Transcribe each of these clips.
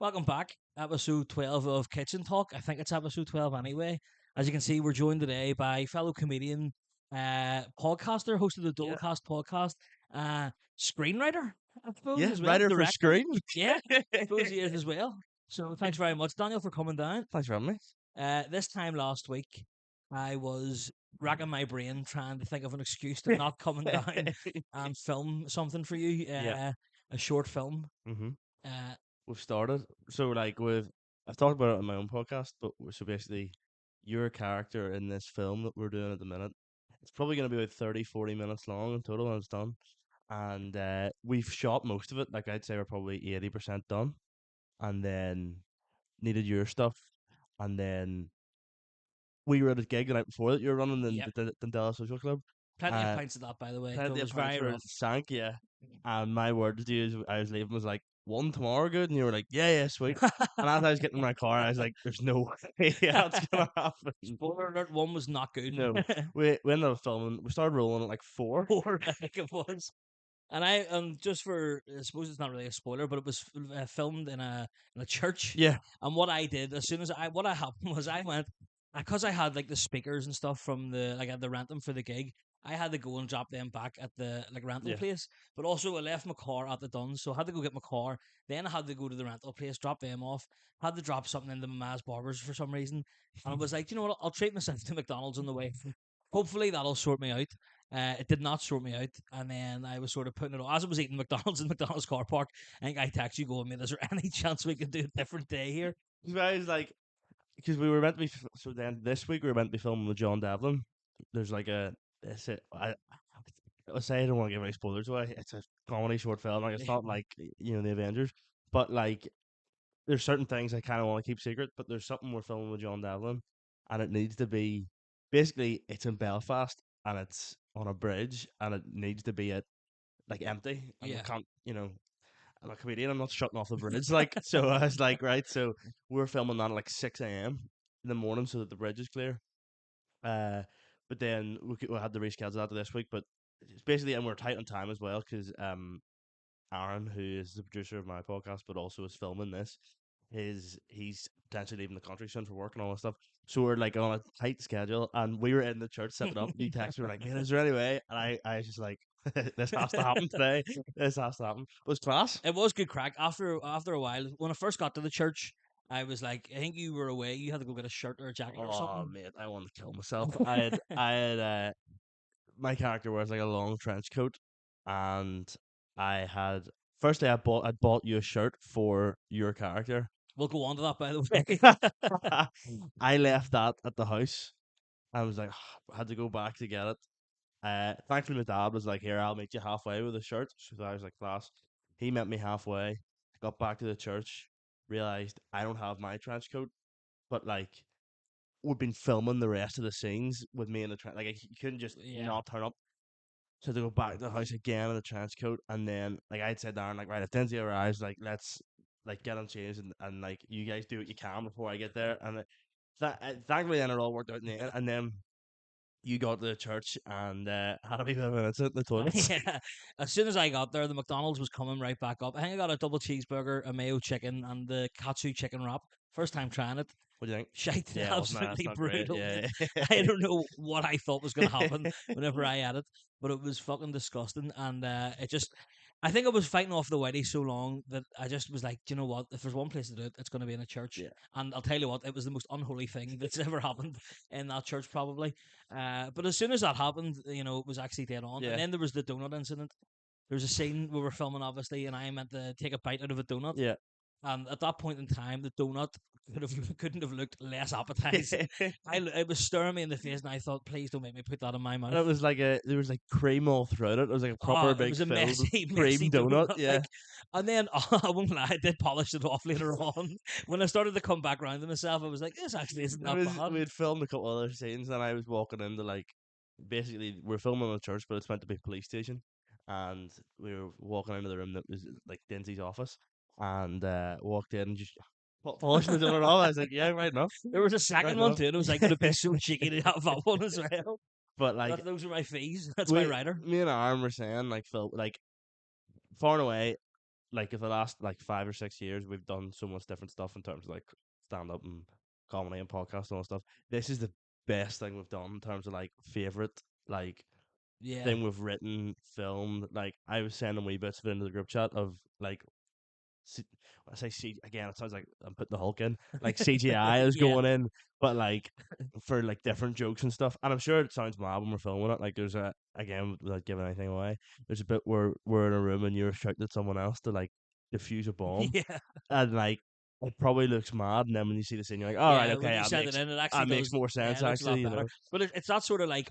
Welcome back. Episode 12 of Kitchen Talk. I think it's episode 12 anyway. As you can see, we're joined today by fellow comedian, podcaster, host of the Yeah, Dolecast podcast, uh, screenwriter, I suppose, yeah, as well, writer for director. screen. Yeah, I suppose he is as well. So thanks very much, Daniel, for coming down. Thanks for having me. This time last week, I was racking my brain trying to think of an excuse to not coming down and film something for you, Yeah. a short film. Mm-hmm. Uh, We've started. So, I've talked about it on my own podcast, but so basically, you're a character in this film that we're doing at the minute. It's probably going to be about 30, 40 minutes long in total when it's done. And we've shot most of it. Like, I'd say we're probably 80% done. And then needed your stuff. And then we were at a gig the night before that you were running in yep. the Dundela Social Club. Plenty of Uh, pints of that, by the way. So it Plenty of was pints very were rough. sank, yeah. And my word to you is I was leaving was like, one tomorrow good? And you were like, yeah, yeah, sweet. And as I was getting in my car, I was like, there's no way that's gonna happen. Spoiler alert: one was not good. No. We ended up filming, we started rolling at like 4. Poor, I think it was. And just for, I suppose it's not really a spoiler, but it was filmed in a church. Yeah. And what I did as soon as what I happened was I went, because I had like the speakers and stuff from I had to rent them for the gig. I had to go and drop them back at the like rental Yeah. place, but also I left my car at the Duns, so I had to go get my car. Then I had to go to the rental place, drop them off. Had to drop something into my ma's barbers for some reason, and I was like, you know what? I'll treat myself to McDonald's on the way. Hopefully that'll sort me out. It did not sort me out, and then I was sort of putting it on as I was eating McDonald's in McDonald's car park. I think I texted you going, "Mate, is there any chance we could do a different day here?" So I was like, because we were meant to be, so then this week we were meant to be filming with John Devlin. There's like that's it. I say I don't want to give any spoilers away. It's a comedy short film. Like, it's not like, the Avengers. But like, there's certain things I kind of want to keep secret, but there's something we're filming with John Devlin, and it needs to be basically it's in Belfast and it's on a bridge and it needs to be like empty and we Yeah, can't, I'm a comedian. I'm not shutting off the bridge, like so. I was like, right, so we're filming that at like 6 a.m. in the morning so that the bridge is clear. Uh, but then we had to reschedule that to this week, but it's basically, and we're tight on time as well because Aaron, who is the producer of my podcast, but also is filming this, he's potentially leaving the country soon for work and all that stuff. So we're like on a tight schedule, and we were in the church setting up. You text me were like, "Man, is there any way?" And I was just like, "This has to happen today. This has to happen." It was class. it was good crack. After a while, when I first got to the church, I was like, I think you were away. You had to go get a shirt or a jacket or Oh something. mate, I wanted to kill myself. I had my character wears like a long trench coat, and I had firstly I'd bought you a shirt for your character. We'll go on to that, by the way. I left that at the house. I was like, I had to go back to get it. Thankfully, my dad was like, "Here, I'll meet you halfway with a shirt." So I was like, "Class." He met me halfway. Got back to the church. Realized I don't have my trench coat, but like we've been filming the rest of the scenes with me in the trench. Like you couldn't just Yeah. not turn up. So to go back to the house again in the trench coat, and then like I'd said, Darren, like, right, if Denzi arrives, like let's like get him changed, and like you guys do what you can before I get there, and thankfully then it all worked out in the end, and then you got to the church and had a wee bit of an incident in the toilets. Yeah. As soon as I got there, the McDonald's was coming right back up. I think I got a double cheeseburger, a mayo chicken, and the katsu chicken wrap. First time trying it. What do you think? Shite, Yeah, it wasn't that's absolutely not great. brutal. Yeah. I don't know what I thought was going to happen whenever I had it, but it was fucking disgusting. And it just, I think I was fighting off the whitey so long that I just was like, do you know what? If there's one place to do it, it's going to be in a church. Yeah. And I'll tell you what, it was the most unholy thing that's ever happened in that church, probably. But as soon as that happened, it was actually dead on. And Yeah. then there was the donut incident. There was a scene we were filming, obviously, and I meant to take a bite out of a donut. Yeah. And at that point in time, the donut couldn't have looked less appetizing. It was staring me in the face, and I thought, please don't make me put that in my And mouth. it was like there was like cream all throughout it. It was like a Oh, proper it big was a filled messy, cream messy donut. donut. Yeah. Like, and then I won't lie, I did polish it off later on. When I started to come back around to myself, I was like, this actually isn't It that was bad. we'd filmed a couple other scenes, and I was walking into like basically we're filming in a church, but it's meant to be a police station, and we were walking into the room that was like Dinsy's office, and walked in and just polishing the donut off. I was like, yeah, right enough, There was a right second one enough. too, and it was like, going to be so cheeky to have that one as well. But like Those are my fees. That's my we, rider. me and Aaron were saying, like Phil, like far and away. like in the last like 5 or 6 years, we've done so much different stuff in terms of like stand up and comedy and podcast and all that stuff. This is the best thing we've done in terms of like favorite like Yeah. thing we've written, filmed. Like I was sending wee bits of it into the group chat of like when I say C again, it sounds like I'm putting the Hulk in. Like CGI is Yeah. going in, but like for like different jokes and stuff. And I'm sure it sounds mad when we're filming it. Like there's a again without giving anything away. There's a bit where we're in a room and you're shouting at someone else to like defuse a bomb, Yeah. and like it probably looks mad. And then when you see the scene, you're like, all right, Yeah, when okay, you send it in, it actually that makes does. more Yeah, sense it looks a actually. lot better. But it's that sort of like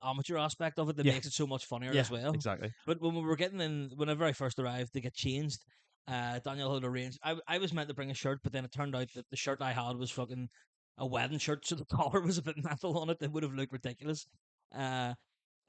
amateur aspect of it that Yeah, makes it so much funnier yeah, as well. exactly. But when we were getting in, whenever I first arrived to get changed, Daniel had arranged. I was meant to bring a shirt, but then it turned out that the shirt I had was fucking a wedding shirt, so the collar was a bit metal on it. It would have looked ridiculous. Uh,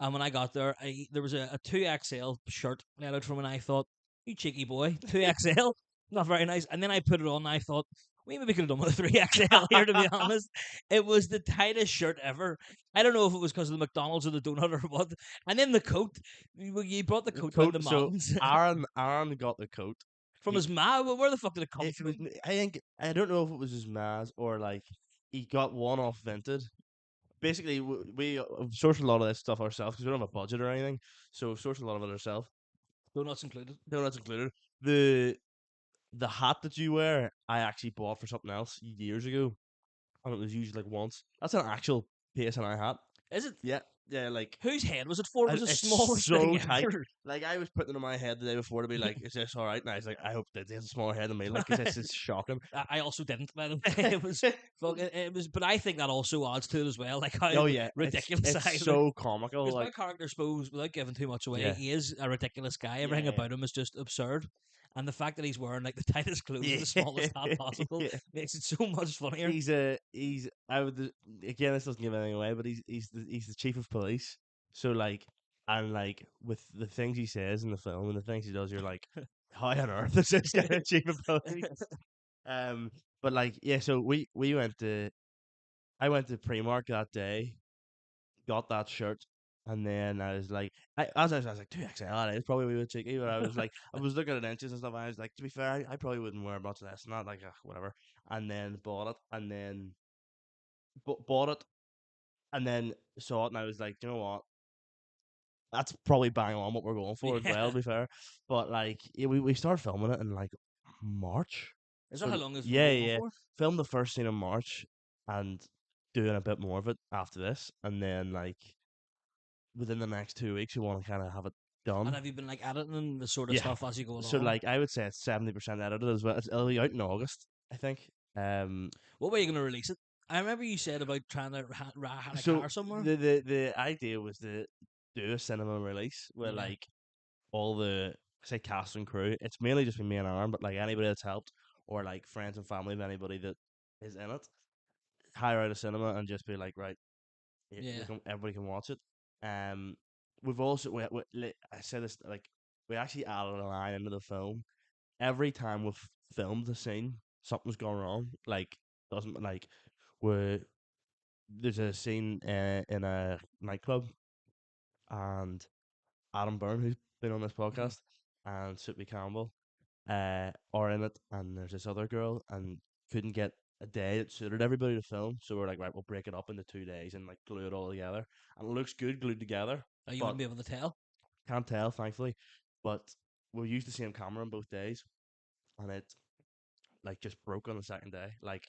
and when I got there, there was a 2XL shirt let out from it, and I thought, you cheeky boy, 2XL, not very nice. And then I put it on, and I thought, we maybe could have done with a 3XL here, to be honest. It was the tightest shirt ever. I don't know if it was because of the McDonald's or the donut or what. And then the coat, you brought the The coat around coat. the So mountains Aaron got the coat. from He his ma. Where the fuck did it come it was from? I think I don't know if it was his Maz or like he got one off Vinted. Basically, we sourced a lot of this stuff ourselves because we don't have a budget or anything, so we sourced a lot of it ourselves. Donuts included. Donuts included. The hat that you wear, I actually bought for something else years ago, and it was used like once. That's an actual PSNI hat. Is it? Yeah, yeah, like Whose head was it for? It was the it's smallest thing so tight. ever. Like I was putting it in my head the day before to be like, "Is this all right?" And I was like, "I hope that he has a smaller head than me." Like, 'cause this is shocking. I also didn't, by the way. It was fucking. It was, but I think that also adds to it as well, like how Oh yeah, ridiculous it's I look. so comical. Because my Like character, suppose, without giving too much away, yeah, he is a ridiculous guy. Everything yeah, about him is just absurd. And the fact that he's wearing like the tightest clothes yeah, and the smallest hat yeah. possible yeah. makes it so much funnier. He's I would again this doesn't give anything away, but he's the chief of police. So like and like with the things he says in the film and the things he does, you're like, how on earth is this guy a chief of police? Um, but like yeah, so we went to I went to Primark that day, got that shirt. And then I was like, I was like 2XL. It's probably a wee bit cheeky, but I was like, I was looking at inches and stuff. And I was like, to be fair, I probably wouldn't wear much less than that. Like, whatever. And then bought it, and then bought it, and then saw it, and I was like, you know what? That's probably bang on what we're going for as well. Yeah. To be fair, but like, yeah, we started filming it in like March. Is that So how long it's been yeah, going on yeah, for? filmed the first scene in March, and doing a bit more of it after this, and then like within the next 2 weeks, we want to kind of have it And done. have you been like editing the sort of Yeah. stuff as you go So along? like, I would say it's 70% edited as well. It'll be out in August, I think. What way are you going to release it? I remember you said about trying to had a So car somewhere. the idea was to do a cinema release where Okay. like all the say cast and crew. It's mainly just been me and Aaron, but like anybody that's helped or like friends and family of anybody that is in it, hire out a cinema and just be like, right, Yeah. everybody can watch it. Um, we've also I said this like we actually added a line into the film every time we've filmed the scene. Something's gone wrong. Like doesn't like we there's a scene in a nightclub and Adam Byrne, who's been on this Mhm. podcast, and Soupy Campbell are in it, and there's this other girl, and couldn't get a day that suited everybody to film, so we're like, right, we'll break it up into 2 days and like glue it all together, and it looks good glued together, Oh, you but wouldn't be able to tell. can't tell, thankfully. But we used the same camera on both days, and it like just broke on the second day, like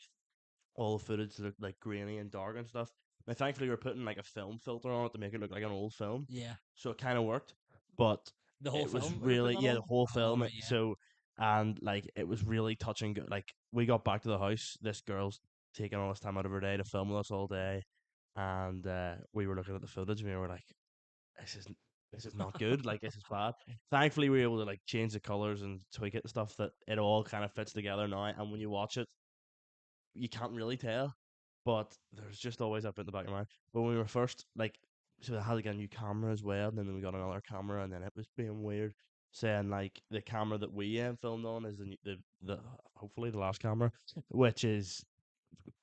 all the footage looked like grainy and dark and stuff. Now, thankfully, we are putting like a film filter on it to make it look like an old film, Yeah. so it kind of worked. But The whole it was film you're really putting that yeah, the on? whole Oh, film. right, yeah. So and like it was really touching. Like we got back to the house, this girl's taking all this time out of her day to film with us all day, and we were looking at the footage and we were like, this is. This is not good. Like this is bad. Thankfully, we were able to like change the colors and tweak it and stuff that it all kind of fits together now. And when you watch it, you can't really tell, but there's just always that bit in the back of your mind. But when we were first like, so I had like a new camera as well, and then we got another camera, and then it was being weird. Saying like the camera that we filmed on is the hopefully the last camera, which is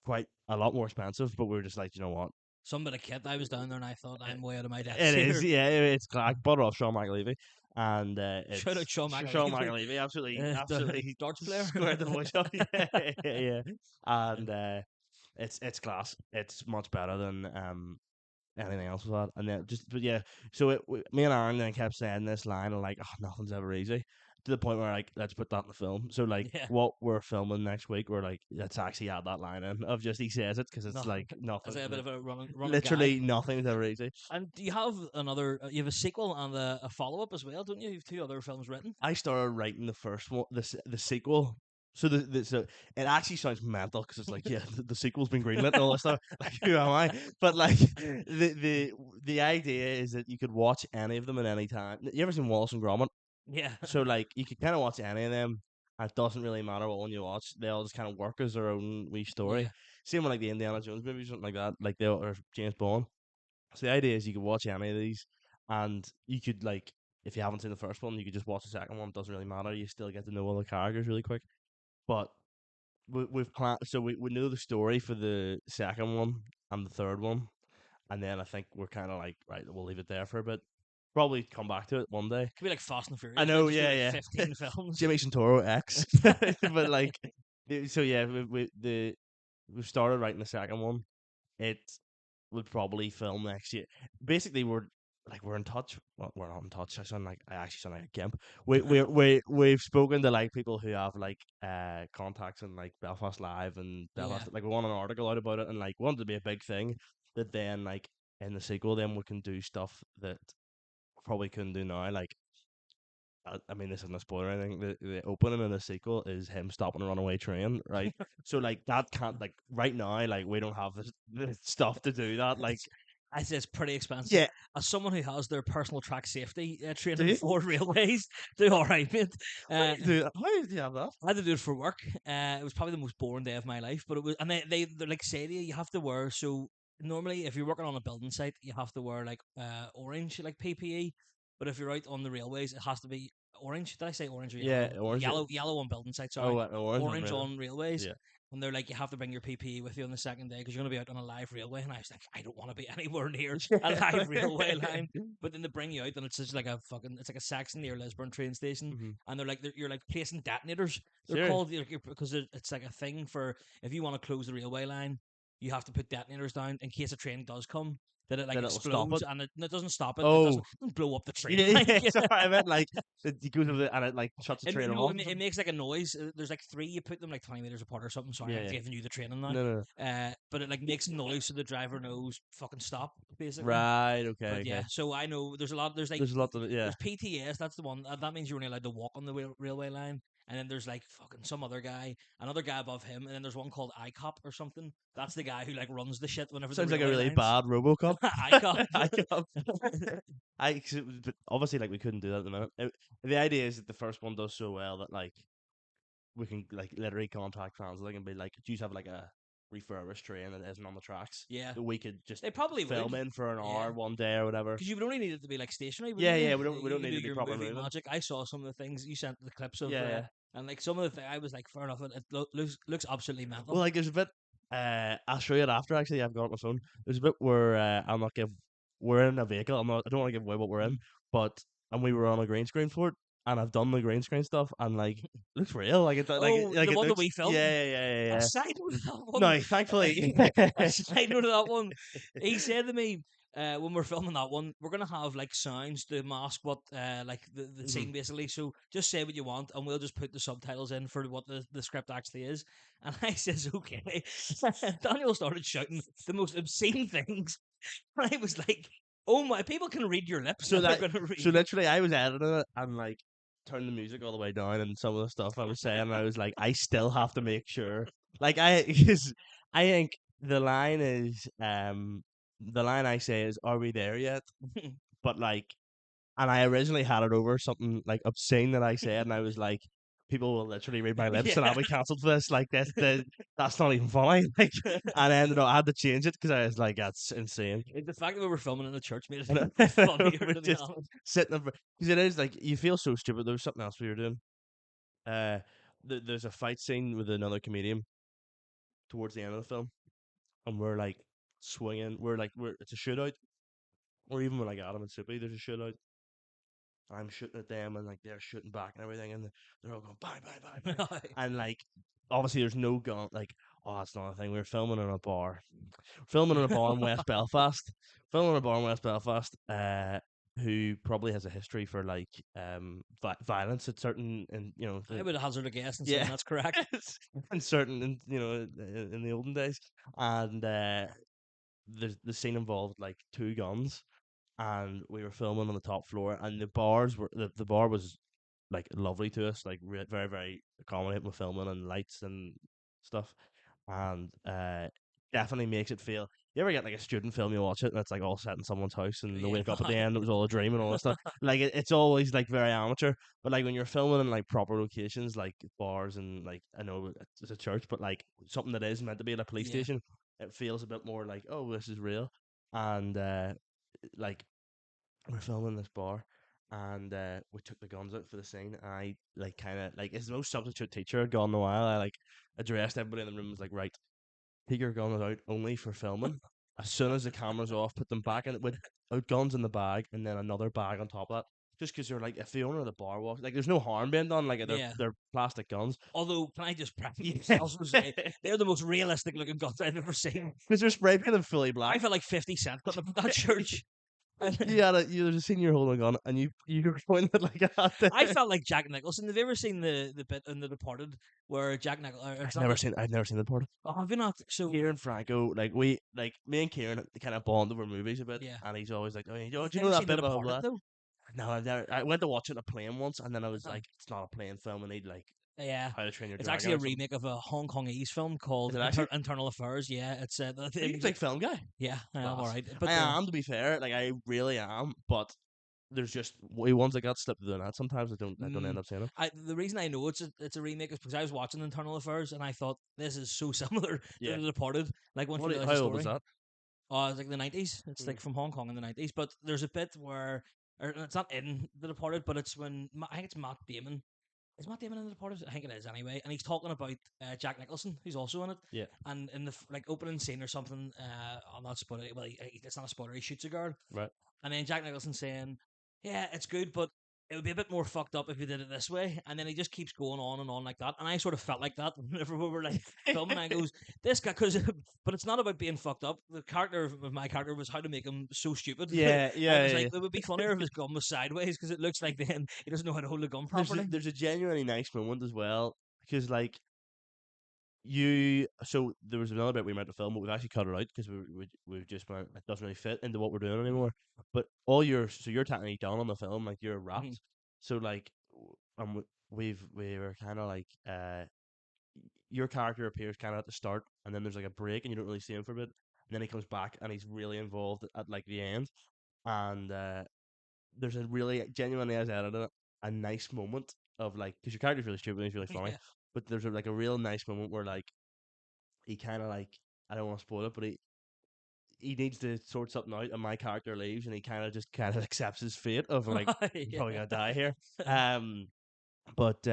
quite a lot more expensive. But we were just like, you know what, Some bit of kit. I was down there and I thought I'm way out of my depth it is, here. yeah, it's like butter off Sean McAlevey. and Shout out it's Sean Sean McAlevey, McAlevey, absolutely, the absolutely darts player. squared the voice up, yeah, yeah, and it's class. It's much better than anything else with that. And then just, but yeah, so me and Aaron then kept saying this line and like, oh, nothing's ever easy. To the point where like, let's put that in the film. So like, Yeah, what we're filming next week, we're like, let's actually add that line in of just he says it because it's no, like as nothing, a bit of a running gag. literally nothing's ever easy. And do you have another? You have a sequel and a follow up as well, don't you? You have two other films written. I started writing the first one, the sequel. So so it actually sounds mental because it's like, yeah, the sequel's been greenlit and all this stuff. Like, who am I? But like the idea is that you could watch any of them at any time. You ever seen Wallace and Gromit? Yeah, So like you could kind of watch any of them. And it doesn't really matter what one you watch. They all just kind of work as their own wee story. yeah, Same with like the Indiana Jones movies, something like that. Like they or James Bond. So the idea is you could watch any of these, and you could like if you haven't seen the first one, you could just watch the second one. It doesn't really matter. You still get to know all the characters really quick. But we've planned, so we know the story for the second one and the third one, and then I think we're kind of like right, we'll leave it there for a bit. Probably come back to it one day. could be like Fast and I Furious. Then know, just do yeah, like yeah. 15 films. Jimmy Santoro X, but like, so yeah, we've started writing the second one. It would probably film next year. Basically, we're in touch. Well, we're not in touch. I actually sound like a gimp. We've spoken to like people who have like contacts in like Belfast Live and Yeah, Belfast. Like we want an article out about it and like we want it to be a big thing. That then like in the sequel, then we can do stuff that probably couldn't do now. Like I mean, this isn't a spoiler or anything. The opening in the sequel is him stopping a runaway train, right? So like that can't like right now, like we don't have this stuff to do that. Like it's I say it's pretty expensive. yeah, As someone who has their personal track safety do training you? for railways, do all right, mate. How do Uh, you do that? How do you have that? I had to do it for work. It was probably the most boring day of my life, but it was, and they like say to you, you have to wear. So normally, if you're working on a building site, you have to wear like orange like PPE. But if you're out on the railways, it has to be orange. Did I say orange or Yeah, yellow? orange. Yellow on building site. Oh, Sorry, orange on orange radio. on railways. Yeah. And they're like, you have to bring your PPE with you on the second day because you're going to be out on a live railway. And I was like, I don't want to be anywhere near a live railway line. But then they bring you out, and it's just like it's like a Saxon near Lisburn train station. Mm-hmm. And you're like placing detonators. They're Serious? called because it's like a thing for if you want to close the railway line, you have to put detonators down in case a train does come. That it like Then it'll stop explodes it. and it doesn't stop it. It Oh, doesn't blow up the train. yeah, Like yeah. Sorry, I meant like it goes over and it like shuts the it, train no, off. it makes like a noise. There's like three. You put them like 20 meters apart or something. Sorry, Yeah, I'm yeah. giving you the training now. No, no, no. But it like makes a noise so the driver knows fucking stop basically. Right. Okay. But yeah, Okay. so I know there's a lot. There's like There's a lot of yeah. there's PTS. That's the one. That means you're only allowed to walk on the railway line. And then there's like fucking some other guy, another guy above him, and then there's one called ICOP or something. That's the guy who like runs the shit whenever the Sounds like a railway really lines. bad RoboCop. ICOP. I can't. but obviously, like we couldn't do that at the minute. The idea is that the first one does so well that like we can like literally contact Translink and be like, "Do you have like a refurbished train that isn't on the tracks Yeah, that we could just they probably film would. in for an Yeah, hour one day or whatever?" because you would only need it to be like stationary, Yeah, wouldn't you? yeah. We You don't can need do to be your proper movie moving. magic. I saw some of the things you sent the clips of, Yeah, yeah. and like some of the things I was like, fair enough. Looks absolutely mental. Well, like there's a bit. I'll show you it after. Actually, I've got it on my phone. There's a bit where I'll not give. We're in a vehicle. I'm not. I don't want to give away what we're in, Mm. but and we were on a green screen for it, and I've done the green screen stuff, and like it looks real. Oh, Like the it one that looks. we filmed. Yeah, yeah, yeah, A yeah. side note of that one. No, thankfully. A side note of that one. He said to me when we're filming that one, we're gonna have like sounds to mask what like the Mhm. scene basically. So just say what you want, and we'll just put the subtitles in for what the script actually is. And I says okay. Daniel started shouting the most obscene things, and I was like, "Oh my! People can read your lips, So and they're that gonna so read." literally, I was editing it and like turned the music all the way down and some of the stuff I was saying. I was like, I still have to make sure. Like I, cause I think the line is the line I say is, "Are we there yet?" But like, and I originally had it over something like obscene that I said, and I was like, people will literally read my lips, and I'll Yeah. be cancelled for this. Like that's not even funny. Like, and I ended up I had to change it because I was like, that's insane. The fact that we were filming in the church made it And even funnier, we're to be just honest. sitting up because it is like you feel so stupid. There was something else we were doing. Uh, there's a fight scene with another comedian towards the end of the film, and we're like swinging. We're it's a shootout, or even with like Adam and Sippy, there's a shootout, I'm shooting at them, and like they're shooting back and everything, and they're all going bang, bang, bang, bang, and like obviously there's no gun. Like, oh, that's another thing. We were filming in a bar, filming in a bar in West Belfast, filming in a bar in West Belfast. Who probably has a history for like violence at certain, and I would hazard a guess and saying yeah, that's correct. in certain, in the olden days, and the scene involved like two guns, and we were filming on the top floor, and the bar was like lovely to us, like very very accommodating with filming and lights and stuff, and definitely makes it feel. You ever get like a student film, you watch it, and it's like all set in someone's house, and they Yeah, wake up at the end, it was all a dream and all that stuff. Like it's always like very amateur, but like when you're filming in like proper locations, like bars and like I know it's a church, but like something that is meant to be at a police yeah, station, it feels a bit more like, oh, this is real, and like we're filming this bar, and we took the guns out for the scene. And I like kind of like as no substitute teacher had gone in a while. I like addressed everybody in the room, was like, right, take your guns out only for filming. As soon as the camera's off, put them back in with out guns in the bag, and then another bag on top of that. Just because you're like, if the owner of the bar walks, like, there's no harm being done. Like, yeah. they're plastic guns. Although, can I just Yeah, also say they're the most realistic looking guns I've ever seen. because they're spray painted fully I black. felt like 50 Cent putting up that church. There's a senior holding a gun, and you're pointing it like that. I felt like Jack Nicholson. Have you ever seen the bit in The Departed where Jack Nicholson? It's not. I've never seen the part. Oh, have you not? So Kieran Franco, like me and Kieran kind of bond over movies a bit, yeah, and he's always like, "Oh, you've do you know never that seen The bit?" Blah blah Departed blah. though. No, I've never. I went to watch it on a plane once, and then I was Uh, like, "It's not a plane film. I need like yeah, How to Train Your it's Dragon actually a or something." remake of a Hong Kongese film Is called it actually? Internal Affairs. Yeah, it's Are you a big film guy? yeah, I am all Class. right. I But am, to be fair. Like I really am, but there's just way ones that got slipped through the net. Sometimes I don't mm, end up seeing them. the reason I know it's a remake is because I was watching Internal Affairs and I thought this is so similar to Yeah. The Departed. Like once you realize How the old is story. that? Oh, it's like the 90s. It's Mm. like from Hong Kong in the 90s. But there's a bit where, or it's not in The Departed, but it's when I think it's Matt Damon. Is Matt Damon in The Departed? I think it is anyway. And he's talking about Jack Nicholson, who's also in it. Yeah. And in the like opening scene or something, I'm not spoiler. Well, it's not a spoiler. He shoots a girl, Right. and then Jack Nicholson saying, "Yeah, it's good, but it would be a bit more fucked up if you did it this way." And then he just keeps going on and on like that. And I sort of felt like that whenever we were like filming. I goes, "This guy," because but it's not about being fucked up. The character of my character was how to make him so stupid. Yeah, I yeah, was yeah, like, yeah. it would be funnier if his gun was sideways because it looks like then he doesn't know how to hold a gun properly. There's a genuinely nice moment as well, because like you so there was another bit we meant to film, but we've actually cut it out because we've just went, it doesn't really fit into what we're doing anymore. But you're technically done on the film, like you're Mhm. wrapped. So like we were kind of like your character appears kind of at the start, and then there's like a break, and you don't really see him for a bit, and then he comes back, and he's really involved at like the end, and there's a really genuinely, as edited it, a nice moment of like, because your character's really stupid and he's really funny, Yeah, but there's like a real nice moment where like he kind of like, I don't want to spoil it, but he needs to sort something out, and my character leaves, and he kind of accepts his fate of like, I'm yeah, probably gonna die here. Um, but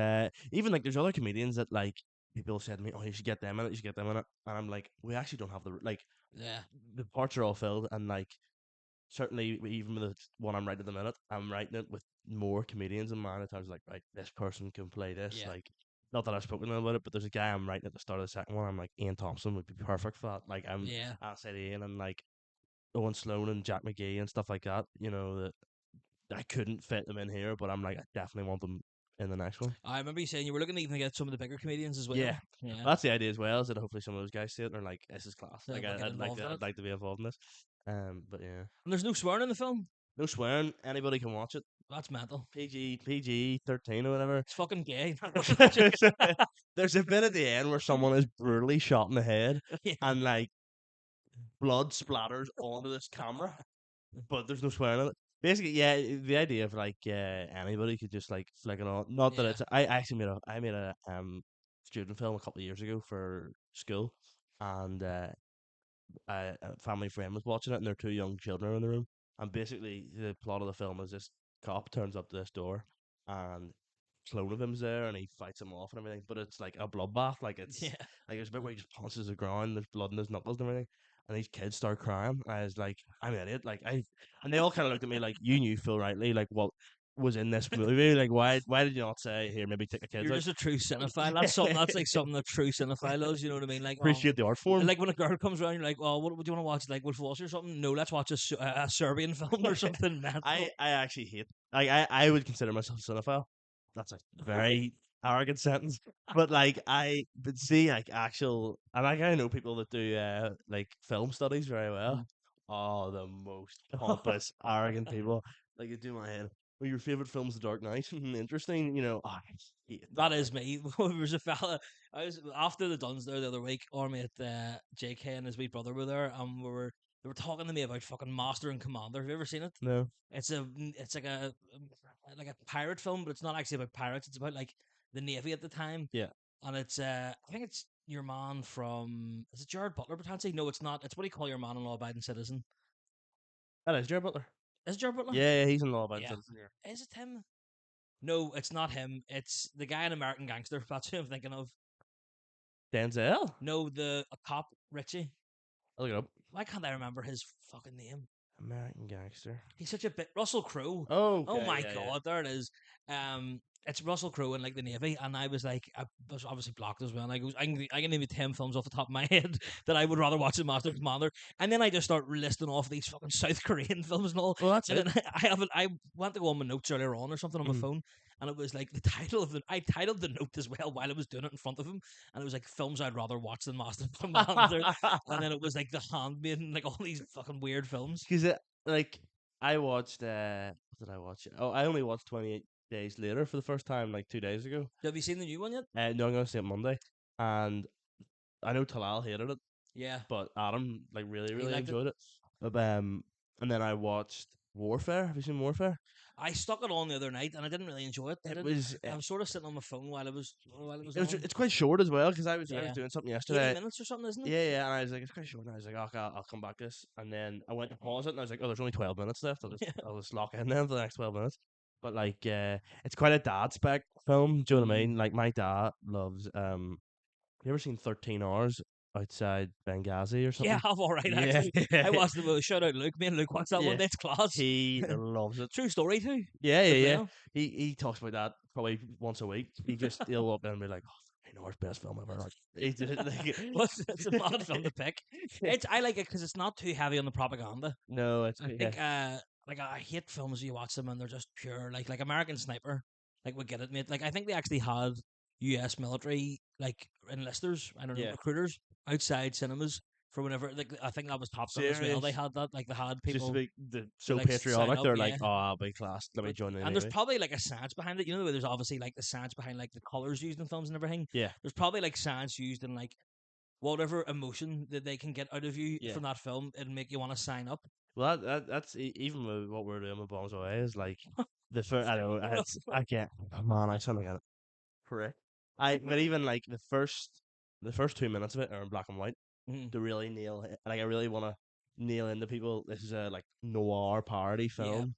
even like there's other comedians that like people said to me, oh, you should get them in it, you should get them in it, and I'm like, we actually don't have like yeah, the parts are all filled, and like certainly even with the one I'm writing at the minute, I'm writing it with more comedians in mind. At times, like, right, this person can play this. yeah, Like, not that I've spoken to them about it, but there's a guy I'm writing at the start of the second one. I'm like, Ian Thompson would be perfect for that. Like, yeah. I'll say Ian and like Owen Sloan and Jack McGee and stuff like that. You know that I couldn't fit them in here, but I'm like, I definitely want them in the next one. I remember you saying you were looking to even get some of the bigger comedians as Yeah, well. Yeah, that's the idea as well. Is that hopefully some of those guys see it and they're like, this is class. so Like, we'll get involved in it. I'd like to be involved in this. But yeah, And there's no swearing in the film. no swearing. Anybody can watch it. That's mental. PG 13 or whatever. It's fucking gay. There's a bit at the end where someone is brutally shot in the head, Yeah, and like blood splatters onto this camera, but there's no swearing in it. Basically, yeah, the idea of like anybody could just like flick it on. Not that yeah, it's. I actually made a student film a couple of years ago for school, and a family friend was watching it, and their two young children are in the room. And basically, the plot of the film is this cop turns up to this door, and clone of him's there, and he fights him off and everything. But it's like a bloodbath. Like it's yeah. like there's a bit where he just punches the ground, there's blood in his knuckles and everything. And these kids start crying. I was like, I'm an idiot. Like I, and they all kind of looked at me like, you knew Phil Rightly. Like what? was in this movie? Like, why did you not say here? Maybe take the kids You're out. just a true cinephile. That's something. That's like something a true cinephile does. You know what I mean? Like, Appreciate the art form. like when a girl comes around, you're like, "Well, what do you want to watch? Like Wolf of Wall Street or something?" No, let's watch a Serbian film or something mental. I actually hate. Like, I would consider myself a cinephile. That's a very arrogant sentence, but like but see, like actual, and like I know people that do like film studies very well. Oh, the most pompous, arrogant people. Like, it do my head. Well, your favorite film's The Dark Knight. Interesting, oh, I hate That that. is me. There was a fella. I was after the Duns there the other week. Our mate JK and his wee brother were there, and they were talking to me about fucking Master and Commander. Have you ever seen it? No. It's like a pirate film, but it's not actually about pirates. It's about like the navy at the time, Yeah. and it's I think it's your man from, is it Jared Butler potentially? No, it's not. It's what do you call your man in Law Abiding Citizen? That is Jared Butler. Is it Jared Butler? Yeah, he's in Law Abiding Yeah. Citizen. Yeah. Is it him? No, it's not him. It's the guy in American Gangster. That's who I'm thinking of. Denzel. No, the a cop Richie. I'll look it up. Why can't I remember his fucking name? American Gangster. He's such a bit Russell Crowe. Oh, Oh okay, my yeah, yeah. god, there it is. It's Russell Crowe in like the Navy, and I was like, I was obviously blocked as well. And I can name you 10 films off the top of my head that I would rather watch than Master and Commander. And then I just start listing off these fucking South Korean films and all. Well, that's And it. then I went to go on my notes earlier on or something on my Mhm. phone, and it was like the title of the I titled the note as well while I was doing it in front of him, and it was like films I'd rather watch than Master and Commander. And then it was like The Handmaiden, like all these fucking weird films. Because like I watched. What did I watch? Oh, I only watched 28 Days Later for the first time like 2 days ago. Have you seen the new one yet? No, I'm gonna see it Monday, and I know Talal hated it, Yeah, but Adam like really he really liked it. enjoyed it. But, and then I watched Warfare. Have you seen Warfare? I stuck it on the other night and I didn't really enjoy it. It was. I was sort of sitting on my phone while it was It was. on. It's quite short as well because I was Yeah, doing something 80 yesterday. minutes or something, isn't it? Yeah, yeah, and I was like, it's quite short. And I was like, okay, I'll come back to this. And then I went to pause it, and I was like, oh, there's only 12 minutes left. I'll just lock in then for the next 12 minutes. But like, it's quite a dad spec film. Do you know what I mean? Like, my dad loves. You ever seen 13 Hours Outside Benghazi or Yeah, something? I'm all right Yeah, actually. I watched the movie. Shout out Luke. Me and Luke watched that one. yeah. That's class. He loves it. True story too, Yeah, yeah, as yeah. well. He talks about that probably once a week. He'll up there and be like, "Oh, 13 Hours best film ever." Like, he just, Well, it's a mad film to pick. I like it because it's not too heavy on the propaganda. no, it's I think like I hate films you watch them and they're just pure like American Sniper. Like we get it, mate. Like I think they actually had U.S. military like enlisters, I don't know, yeah. recruiters outside cinemas for whenever. Like I think that was Top Gun as well. They Serious. had that. Like they had Just to people be so like sign patriotic. up. They're Yeah. like, "Oh, I'll be class. Let me join the And there's navy." probably like a science behind it. You know the way there's obviously like the science behind like the colors used in films and everything. Yeah, There's probably like science used in like whatever emotion that they can get out of you yeah. from that film and make you want to sign up. Well, that's even with what we're doing with Bombs Away is like the first. I don't know. I get. Oh man, I sound like a prick. But even like the first 2 minutes of it are in black and white Mhm. to really nail it. Like, I really want to nail into people. This is a like noir parody Yeah, film,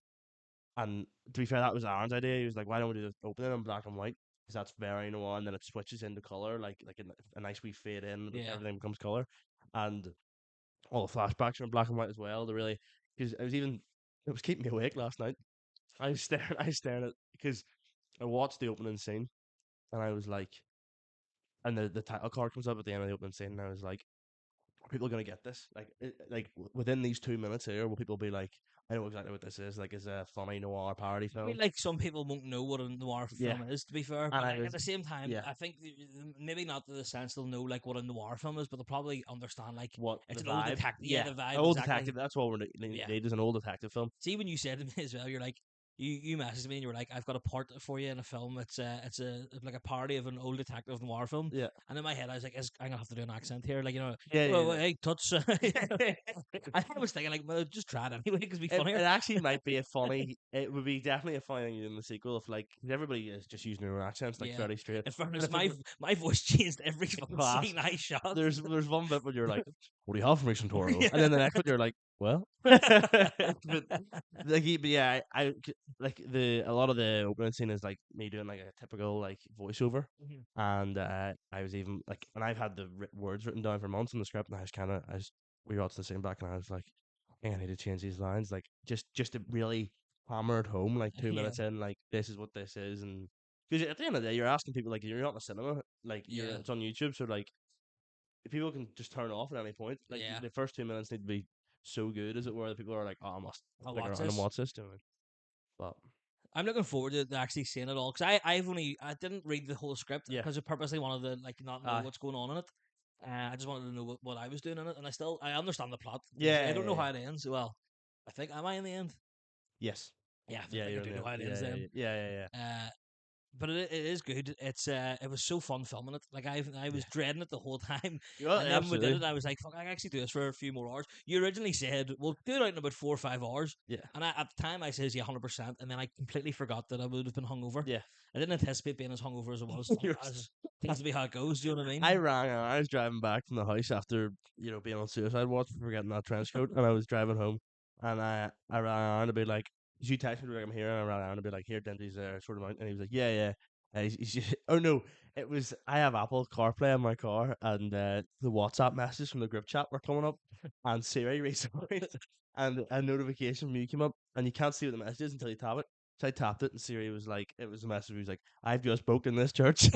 and to be fair, that was Aaron's idea. He was like, "Why don't we do the opening in black and white? Because that's very noir, and then it switches into color, like a nice wee fade in. yeah. Everything becomes color, and all the flashbacks are in black and white as well. To really, because it was keeping me awake last night. I was staring at because I watched the opening scene, and I was like, and the title card comes up at the end of the opening scene, and I was like, are people gonna get this? Within these 2 minutes here, will people be like, I know exactly what this is. Like, is a funny noir parody I mean, film? like some people won't know what a noir Yeah, film is, to be fair. and But I like, at was, the same time, yeah, I think maybe not to the sense they'll know like what a noir film is, but they'll probably understand like what it's the an old vibe? detective. Yeah, Yeah, the vibe old exactly. detective. That's what Yeah. need is an old detective film. See, when you said to me as well, you're like, you messaged me and you were like, I've got a part for you in a film. It's like a parody of an old detective noir film. Yeah, And in my head, I was like, I'm gonna have to do an accent here, like yeah, well, yeah. hey, touch. I was thinking like, well, just try it anyway because it'd be It funnier. actually might be a funny. It would be definitely a funny thing in the sequel if like 'cause everybody is just using their own accents like Yeah. fairly straight. In And fairness, if it, my voice changed every fucking class, scene I shot. there's one bit where you're like, "What do you have for me, Santoro?" Yeah. And then the next bit you're like, "Well," but but yeah, like a lot of the opening scene is like me doing like a typical like voiceover, Mhm. and I was even like, and I've had the words written down for months in the script, and we got to the same back, and I was like, I think I need to change these lines, like just to really hammer it home like two Yeah, minutes in, like this is what this is, and because at the end of the day, you're asking people like you're not in a cinema, like you're yeah, it's on YouTube, so like people can just turn off at any point. Like yeah. the first 2 minutes need to be so good, as it were, that people are like, oh, I must I'll stick watch around and this. watch this. Do it. But I'm looking forward to actually seeing it all because I didn't read the whole script yeah, because I purposely wanted to like not know aye, what's going on in it. I just wanted to know what I was doing in it, and I understand the plot. I yeah, don't yeah, know yeah. how it ends. Well, I think am I in the end? Yes, Yeah, I yeah, think I you're in do the know end. how it ends Yeah, yeah, then. yeah, yeah, yeah, Uh, but it is good. It was so fun filming it. Like I yeah. was dreading it the whole time, Yeah, and then when we did absolutely. it, I was like, "Fuck, I can actually do this for a few more hours." You originally said, "We'll do it out in about 4 or 5 hours," Yeah, and at the time I says, "Yeah, 100%," and then I completely forgot that I would have been hungover. yeah. I didn't anticipate being as hungover as I was. You're As has to be how it goes. Do you know what I I mean? rang her. I was driving back from the house after being on suicide watch for forgetting that trench coat, and I was driving home, and I rang her to be like, she texted me like I'm here, and I rang her to be like, here, Denty's sort of out, and he was like, yeah, yeah. Oh no, it was I have Apple CarPlay in my car, and the WhatsApp messages from the group chat were coming up, and Siri recently, and a notification from you came up, and you can't see what the message is until you tap it. So I tapped it, and Siri was like, it was a message. He was like, I've just booked in this church.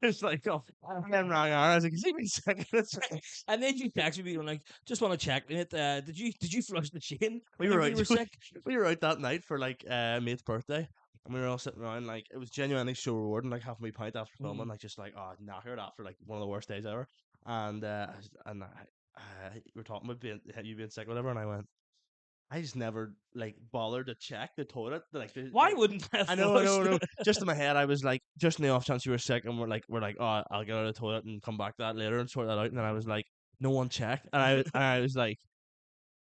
It's like, oh, I'm wrong. I was like, give me a second. And then you texted me, like, just want to check it. Did you flush the chain We were whenever out. you were sick? We were out that night for like mate's birthday, and we were all sitting around. Like it was genuinely so rewarding. Like having me pint after filming, Mm. like just like oh knackered after like one of the worst days ever. And we were talking about you being sick, or whatever, and I went. I just never like bothered to check the toilet. Why wouldn't I have I know, I know, I flushed? know. Just in my head, I was like, just in the off chance you were sick, and we're like, oh, I'll get out of the toilet and come back to that later and sort that out. And then I was like, no one checked, and I was like,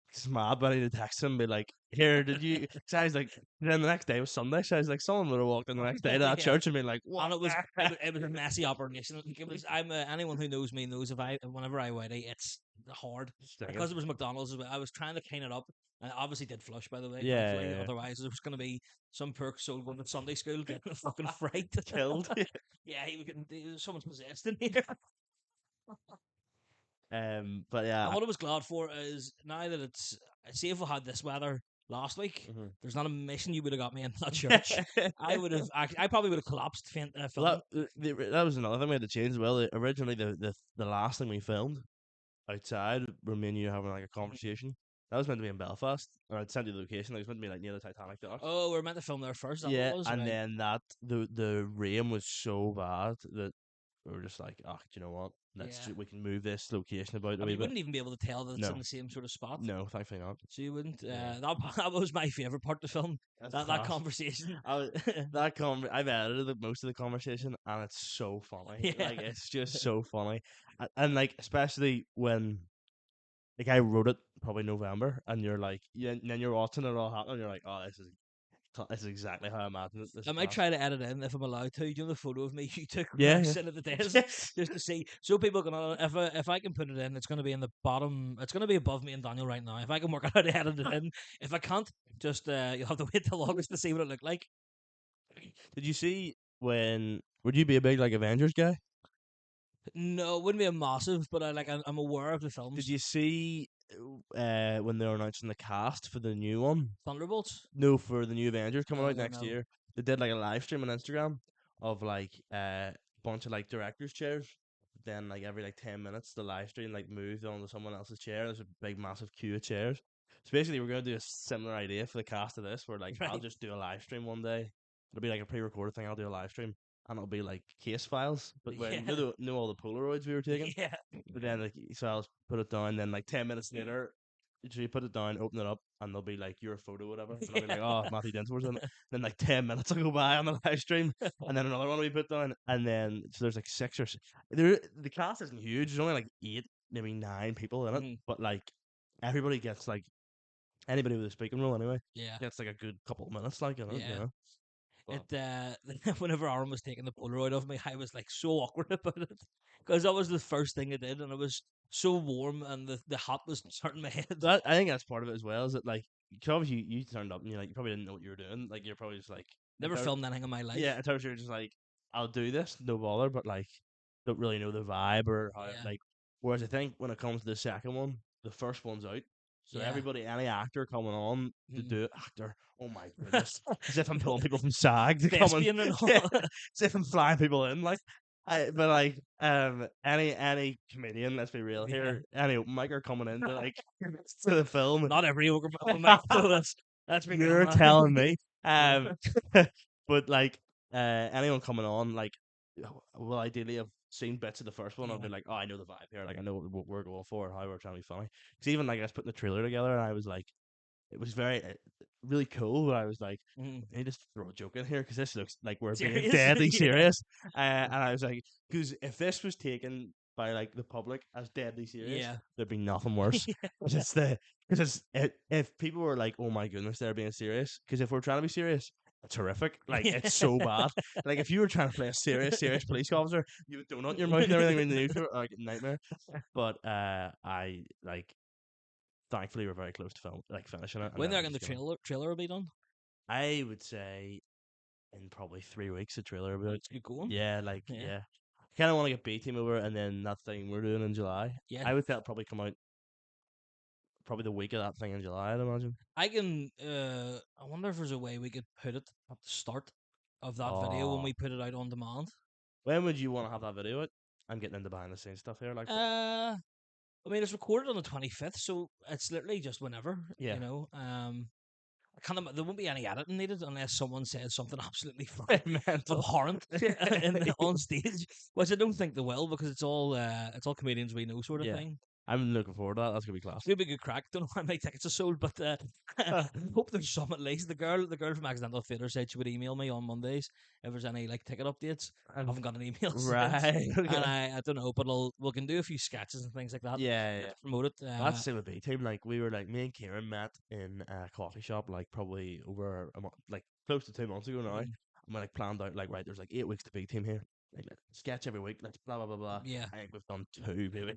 it's mad, but I need to text him and be like, here, did you? So I was like, then the next day was Sunday, so I was like, someone would have walked in the next day to that Yeah. church and been like, what? And it was a messy operation. Like, it was anyone who knows me knows if I whenever I whitey, it's hard Stinking. because it was McDonald's as well. I was trying to clean it up. And I obviously did flush, by the way, Yeah, thankfully. yeah, yeah. Otherwise, there was going to be some perk soul going to Sunday school getting a fucking fright. Killed. Yeah, someone's possessed in here. But yeah, And what I was glad for is now that see if we had this weather last week, mhm. there's not a mission you would have got me in that church. I probably would have collapsed filming. Well, that was another thing we had to change as well. Originally, the last thing we filmed outside, where me and you having like a conversation, that was meant to be in Belfast, or I'd sent you the location. It was meant to be like near the Titanic docks. Oh, we are meant to film there first. Is that what it Yeah, was? and Right. then the rain was so bad that we were just like, oh, do you know what? Yeah. We can move this location about a I mean, wee you bit. wouldn't even be able to tell that it's in No, the same sort of spot. no, thankfully not. So you wouldn't. Yeah, That was my favorite part to film. that's That class. conversation. I was, I've edited most of the conversation, and it's so funny. Yeah. Like it's just so funny, and like especially when like I wrote it probably November, and you're like, yeah, and then you're watching it all happen, and you're like, oh, this is exactly how I imagined it. This I is might class. try to edit in if I'm allowed to. You know the photo of me you took when I Yeah, was yeah, sitting at the desk, yes. just to see, so people can. If I can put it in, it's going to be in the bottom. It's going to be above me and Daniel right now. If I can work out how to edit it in, if I can't, just you'll have to wait till August to see what it looked like. Did you see when? Would you be a big like Avengers guy? No, it wouldn't be a massive, but I'm aware of the Did films. you see when they were announcing the cast for the new one? Thunderbolts. No, for the new Avengers coming out next No. year. They did like a live stream on Instagram of like a bunch of like directors' chairs. Then like every like 10 minutes, the live stream like moved onto someone else's chair. There's a big massive queue of chairs. So basically, we're gonna do a similar idea for the cast of this. Where like I'll Right. just do a live stream one day. It'll be like a pre-recorded thing. I'll do a live stream, and it'll be like case files. But when Yeah. know all the Polaroids we were taking. Yeah. But then like so I'll put it down. Then like 10 minutes later, so you put it down, open it up, and they'll be like your photo, whatever. And I'll be like, oh, Matthew Densmore's in it. Then like 10 minutes will go by on the live stream, and then another one will be put down, and then so there's like there. The cast isn't huge. There's only like 8, maybe 9 people in it, Mhm. but like everybody gets like anybody with a speaking role anyway Yeah. gets like a good couple of minutes, like in it, you Yeah. know. But It whenever Aaron was taking the Polaroid of me, I was like so awkward about it because that was the first thing I did, and it was so warm, and the hat was hurting my head. that I think that's part of it as well. Is that like 'cause obviously you turned up and you probably didn't know what you were doing. Like you're probably just like Never filmed anything in my life. yeah, at times you're just like, I'll do this, no bother, but like, don't really know the vibe or how Yeah. like. Whereas I think when it comes to the second one, the first one's out, So Yeah. everybody, any actor coming on to Mm. do it, actor, oh my goodness, as if I'm pulling people from SAG to come and Thespian and yeah, all. as if I'm flying people in. Like, but like any comedian, let's be real Yeah. here, any open micer coming in to like to the film, Not every open mic though. Let's be real you're now. telling me. Yeah. But like anyone coming on, like, will ideally have seen bits of the first one. I'll Yeah. be like, oh, I know the vibe here. Like, I know what we're going for, how we're trying to be funny. Because even like I was putting the trailer together, and I was like, it was very really cool. But I was like, Mm. I need to throw a joke in here because this looks like we're being Serious? deadly Yeah. serious. And I was like, because if this was taken by like the public as deadly serious, Yeah. there'd be nothing worse. Yeah. Because it's the because if people were like, oh my goodness, they're being serious. Because if we're trying to be serious, it's horrific. Like, Yeah. it's so bad. Like, if you were trying to play a serious police officer, you would donut in your mouth and everything in the news, like nightmare. But I like, thankfully we're very close to film like finishing it, and When then they're I'm going the just gonna. trailer will be done. I would say in probably 3 weeks the trailer will be out. It's good going. Yeah, like Yeah. yeah. I kind of want to get B Team over, and then that thing we're doing in July. Yeah. I would say it'll probably come out probably the week of that thing in July, I'd imagine. I can. I wonder if there's a way we could put it at the start of that video when Oh, we put it out on demand. when would you want to have that video out? I'm getting into behind the scenes stuff here, like. I mean, it's recorded on the 25th, so it's literally just whenever, Yeah. I can't. There won't be any editing needed unless someone says something absolutely fucking Mental. abhorrent on stage, which I don't think they will because it's all comedians we know, sort of Yeah. thing. I'm looking forward to that. That's gonna be class. It's gonna be a good crack. Don't know how many tickets are sold, but hope there's some at least. The girl from Accidental Theatre said she would email me on Mondays if there's any like ticket updates. I haven't got an email since, Right. and Okay. I don't know, but we can do a few sketches and things like that Yeah, yeah. to promote it. That's the same with B Team. Like, we were like, me and Kieran met in a coffee shop like probably over a month, like close to 2 months ago now. Mhm. And we like planned out like, right, there's like 8 weeks to B Team here. Like, sketch every week, like blah blah blah blah. Yeah. I think we've done 2 maybe,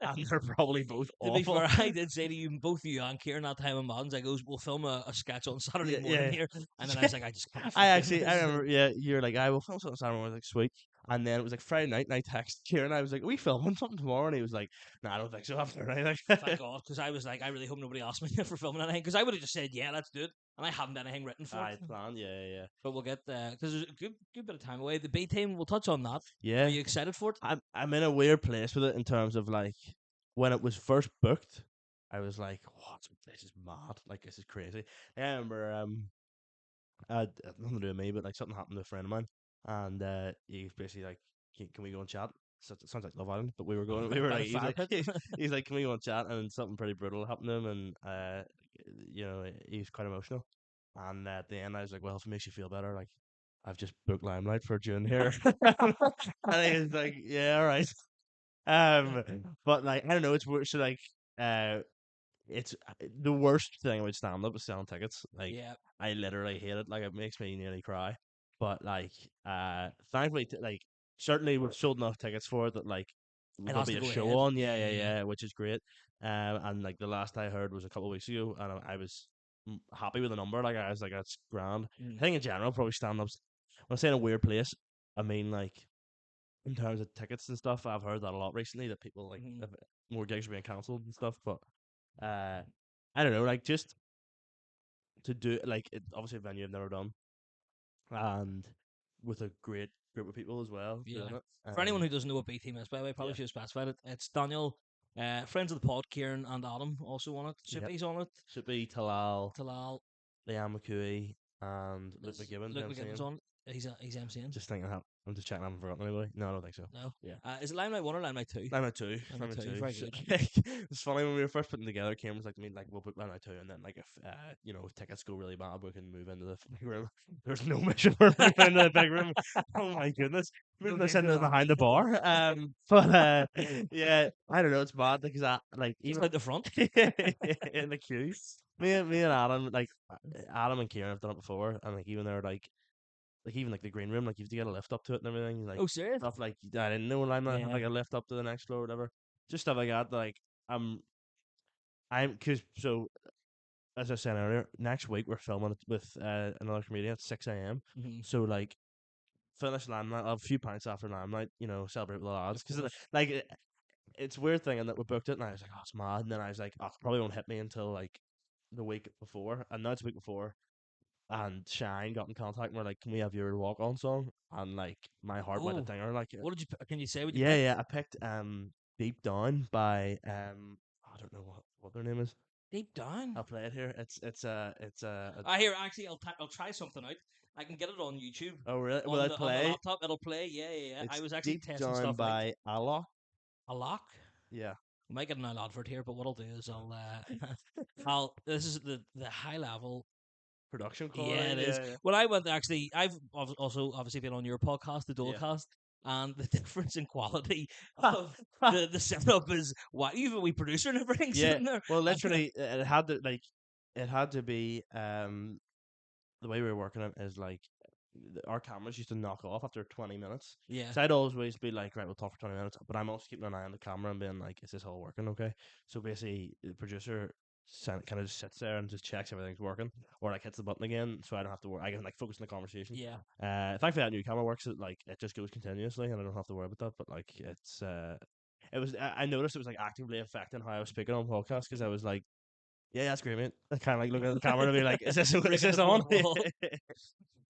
and they're probably both To be awful. fair, I did say to you, both you and Kieran that time in Mountains, I goes, we'll film a sketch on Saturday Yeah, morning yeah. here. And then I was like, I just can't I fucking actually, I this. remember, yeah, you're like, I will film something Saturday morning. I was like, sweet. And then it was like Friday night, and I texted Kieran. I was like, are we filming something tomorrow? And he was like, no, I don't think so. After night, Thank God, because I was like, I really hope nobody asked me for filming anything, because I would have just said, yeah, let's do it. And I haven't anything written for I it. planned, yeah, yeah, But we'll get because there's a good bit of time away. The B team, we'll touch on that. yeah. Are you excited for it? I'm in a weird place with it in terms of like when it was first booked, I was like, what? This is mad. Like, this is crazy. I remember nothing to do with me, but like something happened to a friend of mine, and he was basically like, can we go and chat? So it sounds like Love Island, but we were going. We were By the like, fire pit. he's like, can we go and chat? And something pretty brutal happened to him, and he was quite emotional. And at the end, I was like, well, if it makes you feel better, like, I've just booked Limelight for June here. And he was like, yeah, all right. But like, I don't know, it's so like, uh, it's the worst thing about stand up is selling tickets. Like, Yeah. I literally hate it. Like, it makes me nearly cry. But like, thankfully, like, certainly we've sold enough tickets for it that like It there'll has be to a go show ahead. on. Yeah, Yeah, yeah, yeah, yeah. yeah, which is great. And like the last I heard was a couple of weeks ago, and I was happy with the number. Like, I was like, that's grand. Mm. I think in general, probably stand ups. When I say in a weird place, I mean like in terms of tickets and stuff. I've heard that a lot recently that people like Mhm. more gigs are being cancelled and stuff. But I don't know, like just to do like obviously a venue I've never done, and with a great group of people as well Yeah. doing it. For anyone who doesn't know what B team is, by the way, probably Yeah, should have specified it. It's Daniel, friends of the pod, Kieran and Adam also on it. yeah, Sippy's on it. should be Talal, Talal, Liam McCooey, and Luke there's McGibbon Luke McGibbon's MCing. on it. He's MCing. Just thinking, I'm just checking. I haven't forgotten anybody. No, I don't think so. No. Yeah. Is it Limelight 1 or Limelight 2? Limelight 2. Limelight Limelight 2, 2. very So, good. it's funny when we were first putting together, Cameron was like to me, like, we'll book Limelight 2, and then, like, if, if tickets go really bad, we can move into the big room. There's no mission for moving into the big room. Oh my goodness. Moving us into behind the bar. But, yeah, I don't know, it's bad because I, like, Just even out the front. in the queue, me and Adam, like, Adam and Kieran have done it before, and, like, even they're, like even like the green room, like you have to get a lift up to it and everything, like Oh, serious? stuff like I didn't know Limelight had Yeah. like a lift up to the next floor or whatever. Just stuff like that. Like I'm, because so as I said earlier, next week we're filming it with another comedian at 6 a.m. Mm-hmm. So like finish Limelight, I'll have a few pints after Limelight, celebrate with the lads Of because course. like it's a weird thing, and that we booked it, and I was like, oh, it's mad. And then I was like, oh, it probably won't hit me until like the week before, and now it's the week before. And Shine got in contact and were like, "Can we have your walk on song?" And like my heart went a Oh, dinger. Like, what did you? Can you say what you yeah, picked? yeah. I picked Deep Down by I don't know what their name is. Deep down. I'll play it here. It's I hear. Actually, I'll try something out. I can get it on YouTube oh really? Will on I the play? laptop. It'll play. Yeah, yeah, yeah. I It's was actually Deep testing Down stuff out. by Allah. A lock. Yeah, I might get an advert here, but what I'll do is I'll. This is the high level. production Yeah, it quality. is. Yeah, When I went, actually, I've also obviously been on your podcast, the yeah. Dualcast, and the difference in quality Yeah. of the setup is what even we producer and everything Yeah. sitting there. Well, literally, it had to like it had to be the way we were working it is like our cameras used to knock off after 20 minutes. Yeah, So I'd always be like, right, we'll talk for 20 minutes. But I'm also keeping an eye on the camera and being like, is this all working okay? So basically, the producer kind of just sits there and just checks everything's working, or like hits the button again, so I don't have to worry. I can like focus on the conversation. yeah, Thankfully that new camera works. It like it just goes continuously, and I don't have to worry about that. But like it's it was I noticed it was like actively affecting how I was speaking on podcasts because I was like, yeah, that's great, mate. I kind of like looking at the camera and be like, is breaking this the on? fourth wall.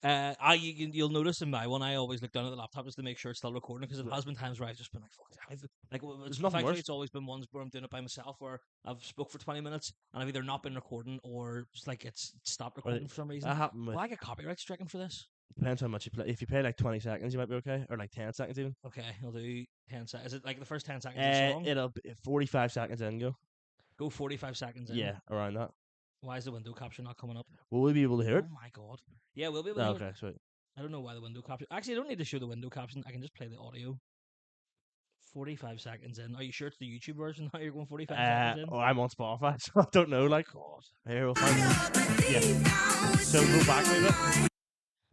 You'll notice in my one, I always look down at the laptop just to make sure it's still recording because it has been times where I've just been like, fuck, There's nothing thankfully worse. it's always been ones where I'm doing it by myself where I've spoke for 20 minutes and I've either not been recording or just like it's stopped Well, recording for some reason. that happened Will with I get copyright stricken for this? depends how much you play. If you play like 20 seconds, you might be okay, or like 10 seconds even. Okay, I'll do 10 seconds. Is it like the first 10 seconds of the song? It'll be 45 seconds in. Go. Go 45 seconds in. Yeah, around that. Why is the window caption not coming up? Will we be able to hear Oh it? my god. Yeah, we'll be able to Oh, hear it. okay, sweet. I don't know why the window caption. Actually, I don't need to show the window caption. I can just play the audio. 45 seconds in. Are you sure it's the YouTube version now? You're going 45 seconds in? Oh, I'm on Spotify, so I don't know. Like, God. here we'll find it. Yeah. So go back a bit.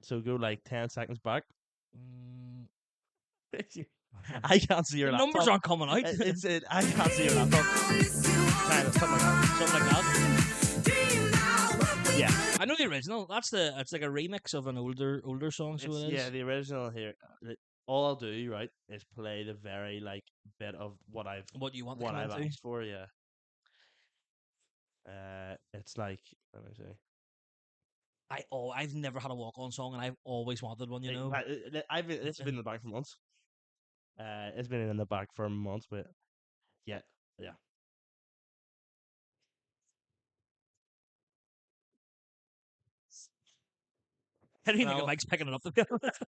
So go like 10 seconds back. Mm, I can't see your the laptop. numbers aren't coming out. I can't see your laptop. Kind of something like that. Something like that. Yeah. I know the original. It's like a remix of an older song, so it is. Yeah, the original here. All I'll do, right, is play the very like bit of what What you want to come into. asked for. Yeah. It's like let me see. I've never had a walk on song and I've always wanted one, you know. It's been in the back for months. It's been in the back for months, but yeah, yeah. I don't even think Well, Mike's picking it up to be honest.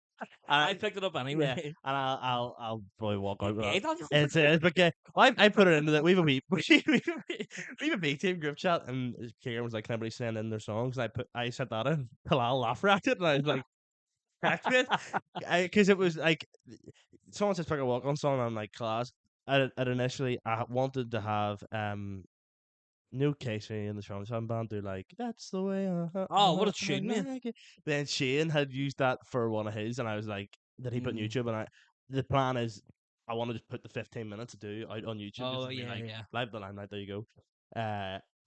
I picked it up anyway. yeah, and I'll probably walk out with Okay, that. Daniel. It's okay. I put it into that. We have a we have a big team group chat, and Kieran was like, "Can anybody send in their songs?" And I sent that in. Kalal laugh reacted, and I was like, "Heck, man," because it was like someone says pick a walk on song, and I'm like, "Class." I'd initially I wanted to have no Casey in the Sean band do like that's the way Oh, what a I tune, man. like it. Then Shane had used that for one of his, and I was like, that he put on YouTube, and the plan is I want to just put the 15 minutes to do out on YouTube just Oh to be yeah, like yeah. live the limelight. There you go.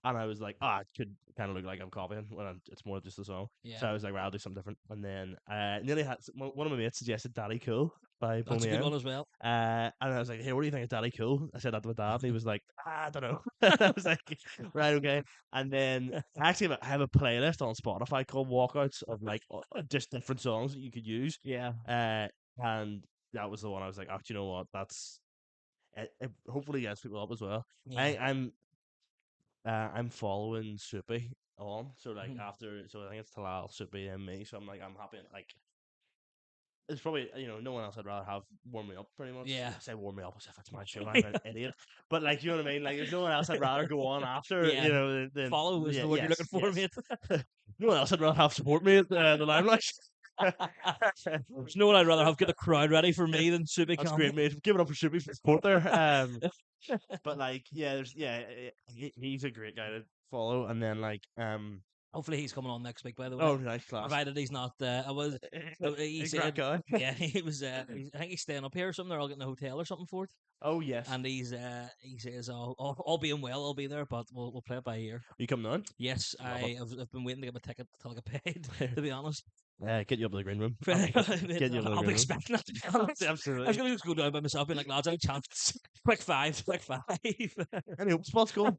And I was like, it could kind of look like I'm copying when it's more just a song. Yeah. So I was like, well, I'll do something different. And then nearly had one of my mates suggested "Daddy Cool" by That's a Boney good M. one as well. And I was like, hey, what do you think of Daddy Cool? I said that to my dad, and he was like, I don't know. I was like, right, okay. And then actually, I have a playlist on Spotify called Walkouts of like just different songs that you could use. Yeah. And that was the one I was like, oh, do you know what? That's it hopefully gets people up as well. Yeah. I'm following Soupy on, so like Mhm. so I think it's Talal, Soupy, and me. So I'm like, I'm happy. Like, it's probably no one else I'd rather have warm me up pretty much. Yeah. I say warm me up as if it's my show. I'm an idiot, but like you know what I mean. Like there's no one else I'd rather go on after. Yeah. Than Follow is the word you're looking for, mate. No one else I'd rather have support me at the limelight. There's no one I'd rather have get the crowd ready for me than Soupy That's Campbell. great, mate. Give it up for Soupy for support there. But like, he's a great guy to follow, and then like Hopefully he's coming on next week, by the way. Oh, nice class. Provided he's not. He Hey, said, crack on. yeah, he was. I think he's staying up here or something. They're all getting a hotel or something for it. Oh yes. And he says, all being well, I'll be there, but we'll play it by ear. Are you coming on? Yes, Love I've been waiting to get my ticket till I get paid. To be honest, Get you up to the green room. I'll Get you up to the be green room. expecting that. To be honest, I Absolutely. was gonna just go down by myself, being like, lads, any chance? Quick five. Any hope spots going?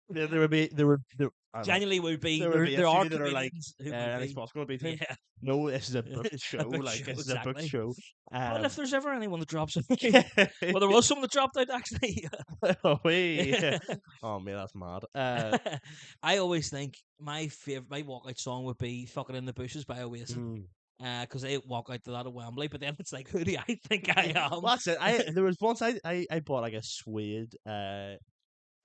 There would be I don't know. Genuinely would be. There would be a There are few that are like comedians who would any be. spots going to be taken. Yeah, No, this is a booked show. booked Like show, this is a booked exactly. show. Well, if there's ever anyone that drops it, well, well, there was someone that dropped out actually. oh, oh man, that's mad. I always think my walkout song would be "Fucking in the Bushes" by Oasis. Because they walk out to that at Wembley, but then it's like, who do I think I am? Well, that's it. There was once I bought like a suede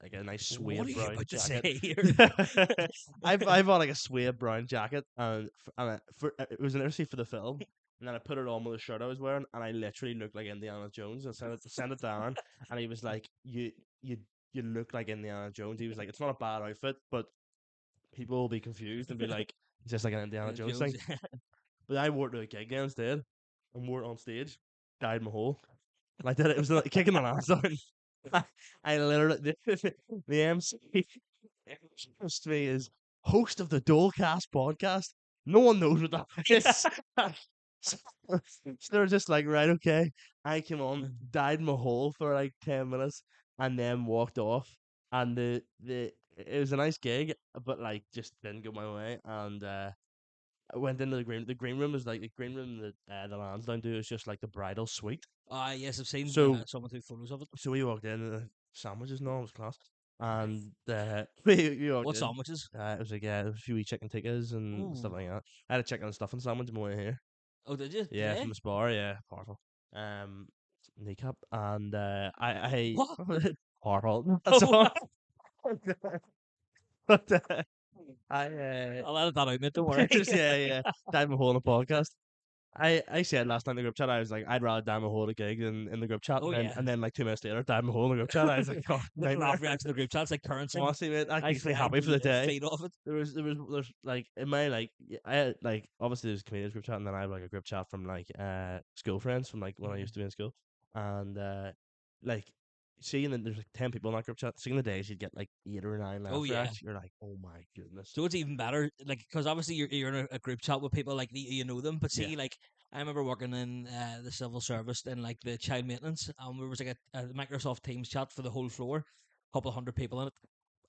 like a nice suede What are you brown about to jacket. say here? I bought like a suede brown jacket and it was actually for the film. And then I put it on with the shirt I was wearing, and I literally looked like Indiana Jones. And sent it down, and he was like, you look like Indiana Jones." He was like, "It's not a bad outfit, but people will be confused and be like, it's just like an Indiana Jones thing." But I wore it to a gig then instead, and wore it on stage, dyed my hole. And I did it. It was like kicking the last down. I literally the MC introduced me as host of the Dolecast podcast. No one knows what that is. So they're just like, right, okay. I came on, dyed my hole for like 10 minutes, and then walked off. And it was a nice gig, but like just didn't go my way. And I went into the green. The green room is like the green room that the Lansdowne do is just like the bridal suite. Yes, I've seen So someone took photos of it. so we walked in, and the sandwiches and all was class. And we walked What in. sandwiches? It was like a few wee chicken tikkas and stuff Ooh. like that. I had a chicken and stuffing sandwich on my way here. Oh, did you? Yeah, Today? from the spar. Yeah, powerful. Kneecap and I What? powerful. That's Oh, all. But I'll edit that out, mate. Don't worry. just yeah, dive my hole in the podcast. I said last night in the group chat, I was like, I'd rather dive my hole at a gig than in the group chat. Oh, yeah. And then like 2 minutes later, dive my hole in the group chat. I was like, oh, The nightmare. reaction to the group chat's like currency. Honestly, mate, I can be happy for the day. Feed off it. There's like in my I had like obviously there's a comedians group chat, and then I have like a group chat from like school friends from like when I used to be in school, and like seeing that there's like 10 people in that group chat, seeing the days you'd get like 8 or 9 laugh Oh, yeah. tracks, you're like, oh my goodness. So it's even better, like, because obviously you're in a group chat with people like you know them, but see, Yeah. like, I remember working in the civil service in like the child maintenance, and there was like a Microsoft Teams chat for the whole floor, a couple of hundred people in it.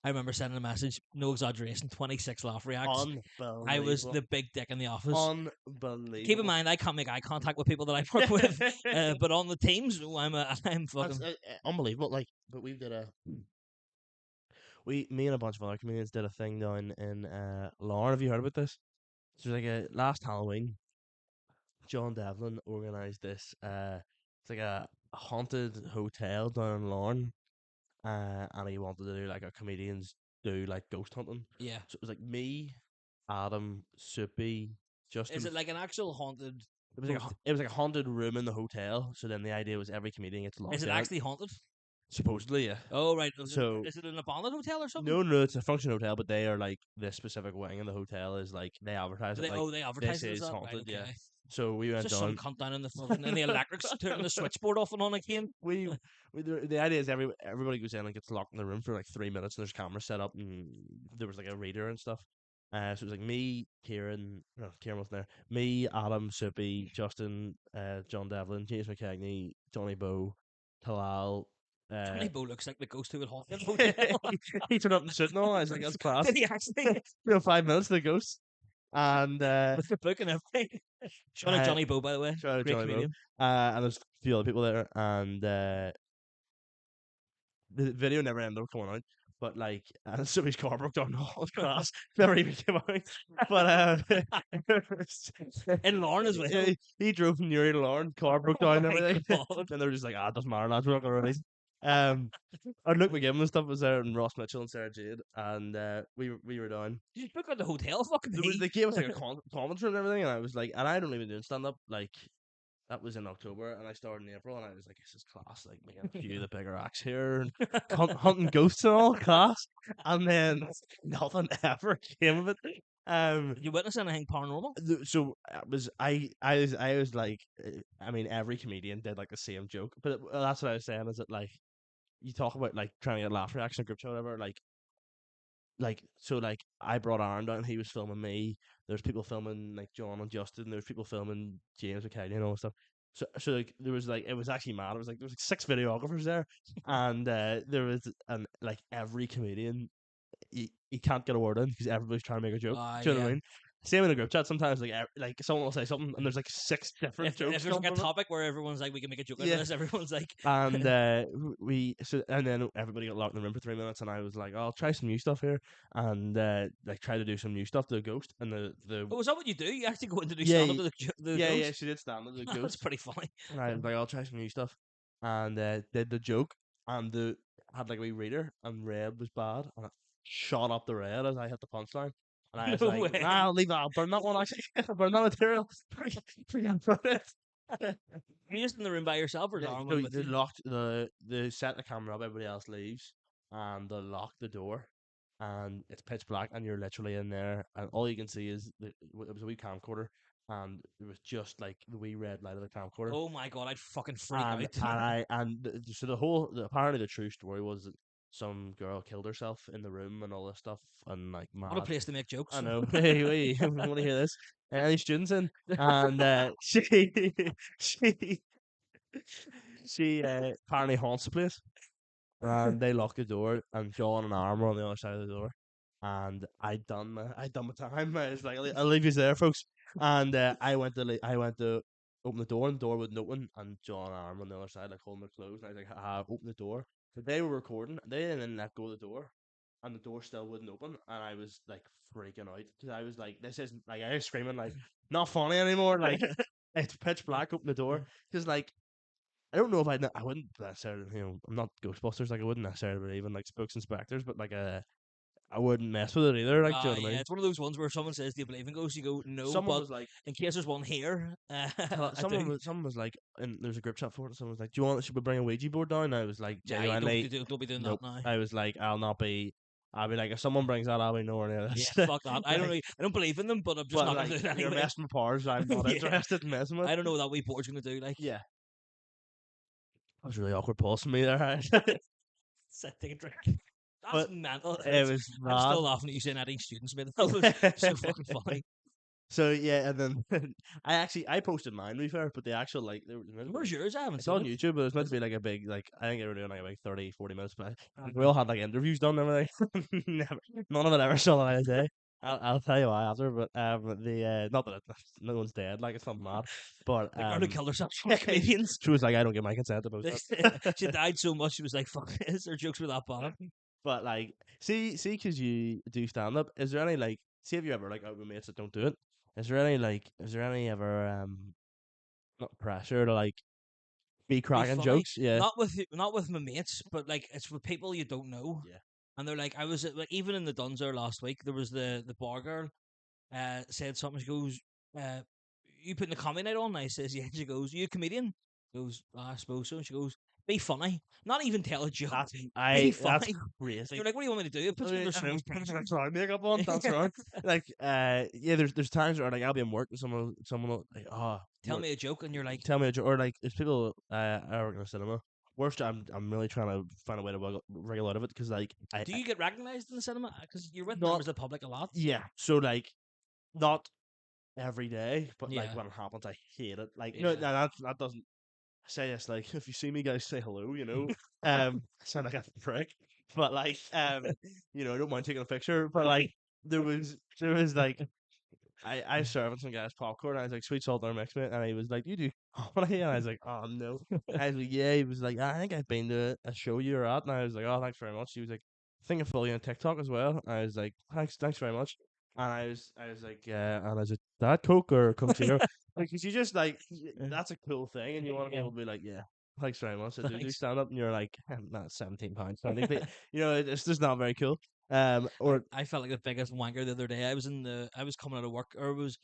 I remember sending a message, no exaggeration, 26 laugh reacts. Unbelievable. I was the big dick in the office. Unbelievable. Keep in mind, I can't make eye contact with people that I work with, but on the Teams, I'm fucking. That's, unbelievable. Like, but me and a bunch of other comedians did a thing down in Lauren. Have you heard about this? So like a last Halloween, John Devlin organised this. It's like a haunted hotel down in Lauren, and he wanted to do like a comedians do like ghost hunting. Yeah. So it was like me, Adam, Soupy, Justin. Is it like an actual haunted? It was like a haunted room in the hotel. So then the idea was every comedian gets locked. Is it in actually haunted? Supposedly, yeah. Oh right. So is it an abandoned hotel or something? no, it's a function hotel, but they are like this specific wing in the hotel is like they advertise it. Like, They advertise this it as is that? haunted, Right, yeah. okay. So we went Just some on. cunt down in the electrics turning the switchboard off and on again. The idea is everybody goes in and gets locked in the room for like 3 minutes, and there's cameras set up, and there was like a reader and stuff. So it was like me, Kieran wasn't there. Me, Adam, Soupy, Justin, John Devlin, James McKegney, Johnny Bow, Talal. Johnny Bow looks like the ghost who would haunt the hotel. He turned up and shit and all. I was like, that's class. Did he actually? 5 minutes to the ghost. And With the book and everything. Shout out Johnny Bow, by the way. shout out Great Johnny comedian. Bow. And there's a few other people there, and the video never ended up coming out. But like, somebody's car broke down. All was class. Never even came out. But in Lauren as well. He drove from Newry to Lauren. Car broke down and everything. God. And they were just like, it doesn't matter, lads. We're not gonna release. And Luke McGibbon and stuff was there, and Ross Mitchell and Sarah Jade, and we were down. Did you book out the hotel? Fucking They gave us like a commentary and everything, and I was like, and I don't even do stand up. Like, that was in October, and I started in April, and I was like, this is class. Like, making a few of the bigger acts here, and hunting ghosts and all, class. And then nothing ever came of it. Did you witness anything paranormal? So I was like, I mean, every comedian did like the same joke, but that's what I was saying. Is that like you talk about like trying to get a laugh reaction in group chat, or whatever, like I brought Aaron down, he was filming me. There's people filming like John and Justin. There's people filming James and Kylie and all that stuff. So like there was like it was actually mad. It was like there was like 6 videographers there, and there was and like every comedian, you can't get a word in because everybody's trying to make a joke. Do you know what I Yeah. mean? Same in a group chat. Sometimes like someone will say something and there's like 6 different If jokes there's come like a from it. topic where everyone's like, we can make a joke out of Yeah, this, everyone's like, and and then everybody got locked in the room for 3 minutes, and I was like, oh, I'll try some new stuff here, and like try to do some new stuff to the ghost and the oh, is that what you do? You actually go in to do yeah stand up with the yeah, ghost? she did stand up the That's ghost, pretty funny. and I was like, I'll try some new stuff, and did the joke, and the had like a wee reader, and red was bad, and it shot up the red as I hit the punchline. And I was No like, way. nah, I'll leave that. I'll burn that one. Actually, I'll burn that material. Forget about it. You're just in the room by yourself, or is Aaron So with they you? locked they set the camera up, everybody else leaves, and they lock the door, and it's pitch black, and you're literally in there, and all you can see is it was a wee camcorder, and it was just like the wee red light of the camcorder, Oh my god, I'd fucking freak out. so apparently the true story was that some girl killed herself in the room and all this stuff, and like What a mad. place to make I jokes. know. Hey, wait, want to hear this? Any students in? And she she apparently haunts the place, and they locked the door, and John and Aaron were on the other side of the door, and I done my time. I was like, I'll leave you there, folks. And I went to open the door, and the door wouldn't open, and John and Aaron were on the other side, like holding it closed. And I was like, open the door. But they were recording. They didn't let go of the door, and the door still wouldn't open. And I was like freaking out because I was like, this isn't like I was screaming like, not funny anymore. Like it's pitch black. Open the door because like I don't know if I wouldn't necessarily, I'm not Ghostbusters, like I wouldn't necessarily believe in like spooks and specters, but like I wouldn't mess with it either, like, do you know what I Yeah, mean? it's one of those ones where someone says, "Do you believe in ghosts?" You go, "No," Someone but was like, in case there's one here, I do. someone was like, and there's a group chat for it. Someone was like, "Do you want? Should we bring a Ouija board down?" I was like, Yeah, you genuinely, don't be doing that nope. now. I was like, I'll not be. I'll be like, if someone brings that, I'll be nowhere near Yeah, this. fuck that. Like, I don't believe in them, but I'm just but not gonna do like, it you're anyway. messing with powers. I'm not Yeah, interested in messing with. I don't know what that wee board's gonna do. Like, Yeah, that was really awkward pausing me there. sit, take a drink. That's But mental. it was I'm mad. still laughing at you saying adding students, mate. That was so fucking funny. So yeah, and then I posted mine, to be fair, but the actual like there was meant to be Where's yours? I haven't it's seen on it. YouTube, but it was meant Is to it? be like a big like I think they were doing like about 30, 40 minutes, but like, we all had like interviews done and everything. Never, none of it ever saw the light of day. I'll tell you why after, but the not that no one's dead, like it's not mad, but The girl who killed herself from comedians. she was like, I don't get my consent to post that. She died so much, she was like, "Fuck this." Her jokes were that bad. But like, see, because you do stand up, is there any like, see if you ever like out with mates that don't do it? Is there any ever not pressure to like be Be cracking funny, jokes? Yeah, not with my mates, but like it's with people you don't know. yeah, And they're like, I was like, even in the Dunzer last week, there was the bar girl, said something. She goes, uh, "You putting the comedy night on?" And I says, "Yeah." She goes, "You a comedian?" Goes, "I suppose so." And she goes, "Be funny, not even tell a joke. Be that's funny." crazy. You're like, "What do you want me to do?" It I puts me mean, under I so know, much pressure. put makeup on, dance around. Like, yeah, there's times where like I'll be in work and someone will like, oh, Tell me a joke, and you're like, tell me a joke, or like there's people I work in a cinema. Worst, I'm really trying to find a way to wriggle out of it because like "Do you get recognized in the cinema? Because you're with not members of the public a lot." yeah, so like not every day, but like Yeah, when it happens, I hate it. Like, no, yeah. that doesn't say this. Like, if you see me, guys, say hello. I sound like a prick, but like, I don't mind taking a picture. But like, there was like, I was serving some guys popcorn. And I was like, sweet salt or mix, mate, and he was like, you do comedy, and I was like, oh no. I was like, yeah. He was like, I think I've been to a show you were at, and I was like, oh, thanks very much. He was like, I think I follow you on TikTok as well. And I was like, thanks very much. And I was like, and I was like, that Coke or Coke Zero? Like, 'cause you just like, that's a cool thing, and you want to be able to be like, yeah, thanks very much. I do Thanks. stand up, and you're like, not £17. It's just not very cool. Or I felt like the biggest wanker the other day. I was coming out of work, or was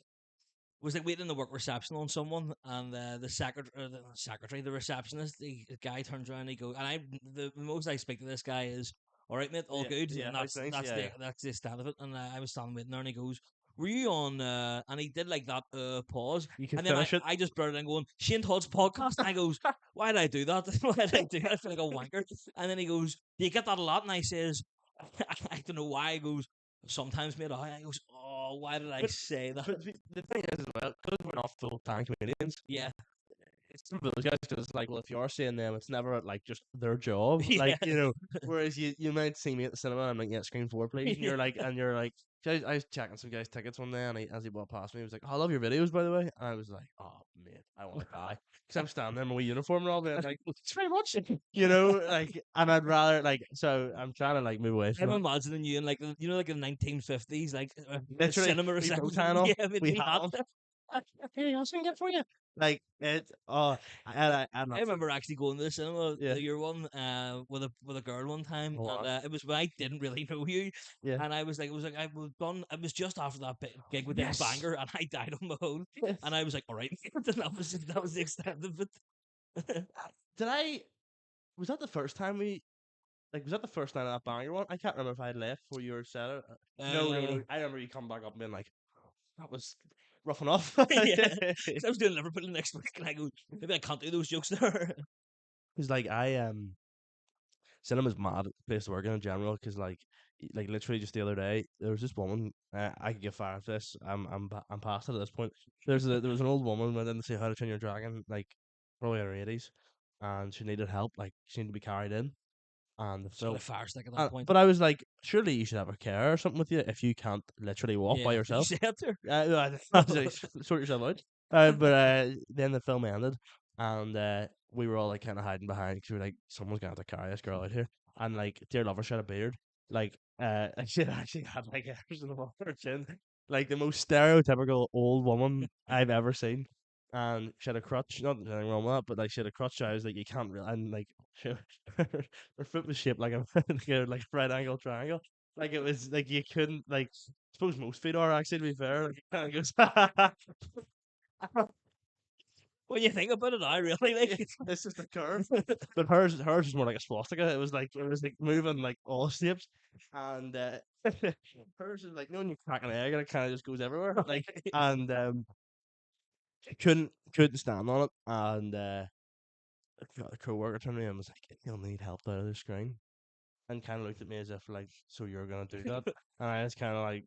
like waiting in the work reception on someone, and the receptionist, the guy turns around, and he goes, and the most I speak to this guy is, "All right, mate, all yeah, good," yeah, and how's things? Yeah, yeah. that's the extent of it. And I was standing waiting there, and he goes, were you on? And he did like that pause, You can and then finish it. I just blurted in going Shane Todd's podcast, and I goes, why did I do that? Why did I do that? I feel like a wanker. And then he goes, do you get that a lot? And I says, I don't know why. He goes, sometimes, mate. I goes, oh, why did I But, say that? but the thing is, as well, because we're not full time comedians, Yeah, it's some of those guys because it's like, well, if you are seeing them, it's never like just their job, yeah, like Whereas you might see me at the cinema and I'm like, yeah, screen 4, please, and yeah. you're like, I was checking some guy's tickets one day, and as he walked past me, he was like, oh, I love your videos, by the way, and I was like, oh mate, I want to die because I'm standing there in my wee uniform and all that, like, thanks very much, like, and I'd rather like, so I'm trying to like move away I'm from it. imagining you in like like in the 1950s, like a Literally, cinema we bow reception. tie on, Yeah, with we me hat hat. on. Hey, I'll sing it for you. Like it. Oh, I'm I not. remember actually going to the cinema, Yeah. your one, with a girl one time, Hold and on. it was when I didn't really know you, Yeah. and I was like, I was done. It was just after that gig with them Yes. banger, and I died on my own, and Yes. I was like, all right, that was the extent of it. Did I? Was that the first time we? Like, was that the first night of that banger one? I can't remember if I had left before you were set out. No, no, uh, no. I remember you come back up and being like, that was rough enough. yeah, because I was doing Liverpool the next week, and I go, maybe I can't do those jokes there. Because like cinema's mad place to work in general. Because like literally just the other day there was this woman. I could get fired for this. I'm past it at this point. There was an old woman went in to say how to train your dragon, like probably in her 80s, and she needed help. Like she needed to be carried in, and the Sort film. of fire stick at that point. But I was like, surely you should have a care or something with you if you can't literally walk by Yeah, did you yourself. say that there? I was like, sort yourself out. But then the film ended, and we were all like kind of hiding behind because we were like, someone's gonna have to carry this girl out here. And like, dear lover, she had a beard. Like, she actually had like hairs on her chin, like the most stereotypical old woman I've ever seen. And she had a crutch. Not that there's anything wrong with that, but like she had a crutch. So I was like, you can't really. And like, her foot was shaped like a like a right angle triangle. Like it was like you couldn't like. I suppose most feet are actually, to be fair. Like, it kind of goes. When you think about it, I really like it. It's just a curve. But hers was more like a swastika. It was like moving like all shapes, and hers is like, when you crack an egg and it kind of just goes everywhere. Like, and couldn't stand on it. And a co-worker turned to me and was like, "You'll need help out of the screen," and kind of looked at me as if like, "So you're gonna do that?" And I was kind of like,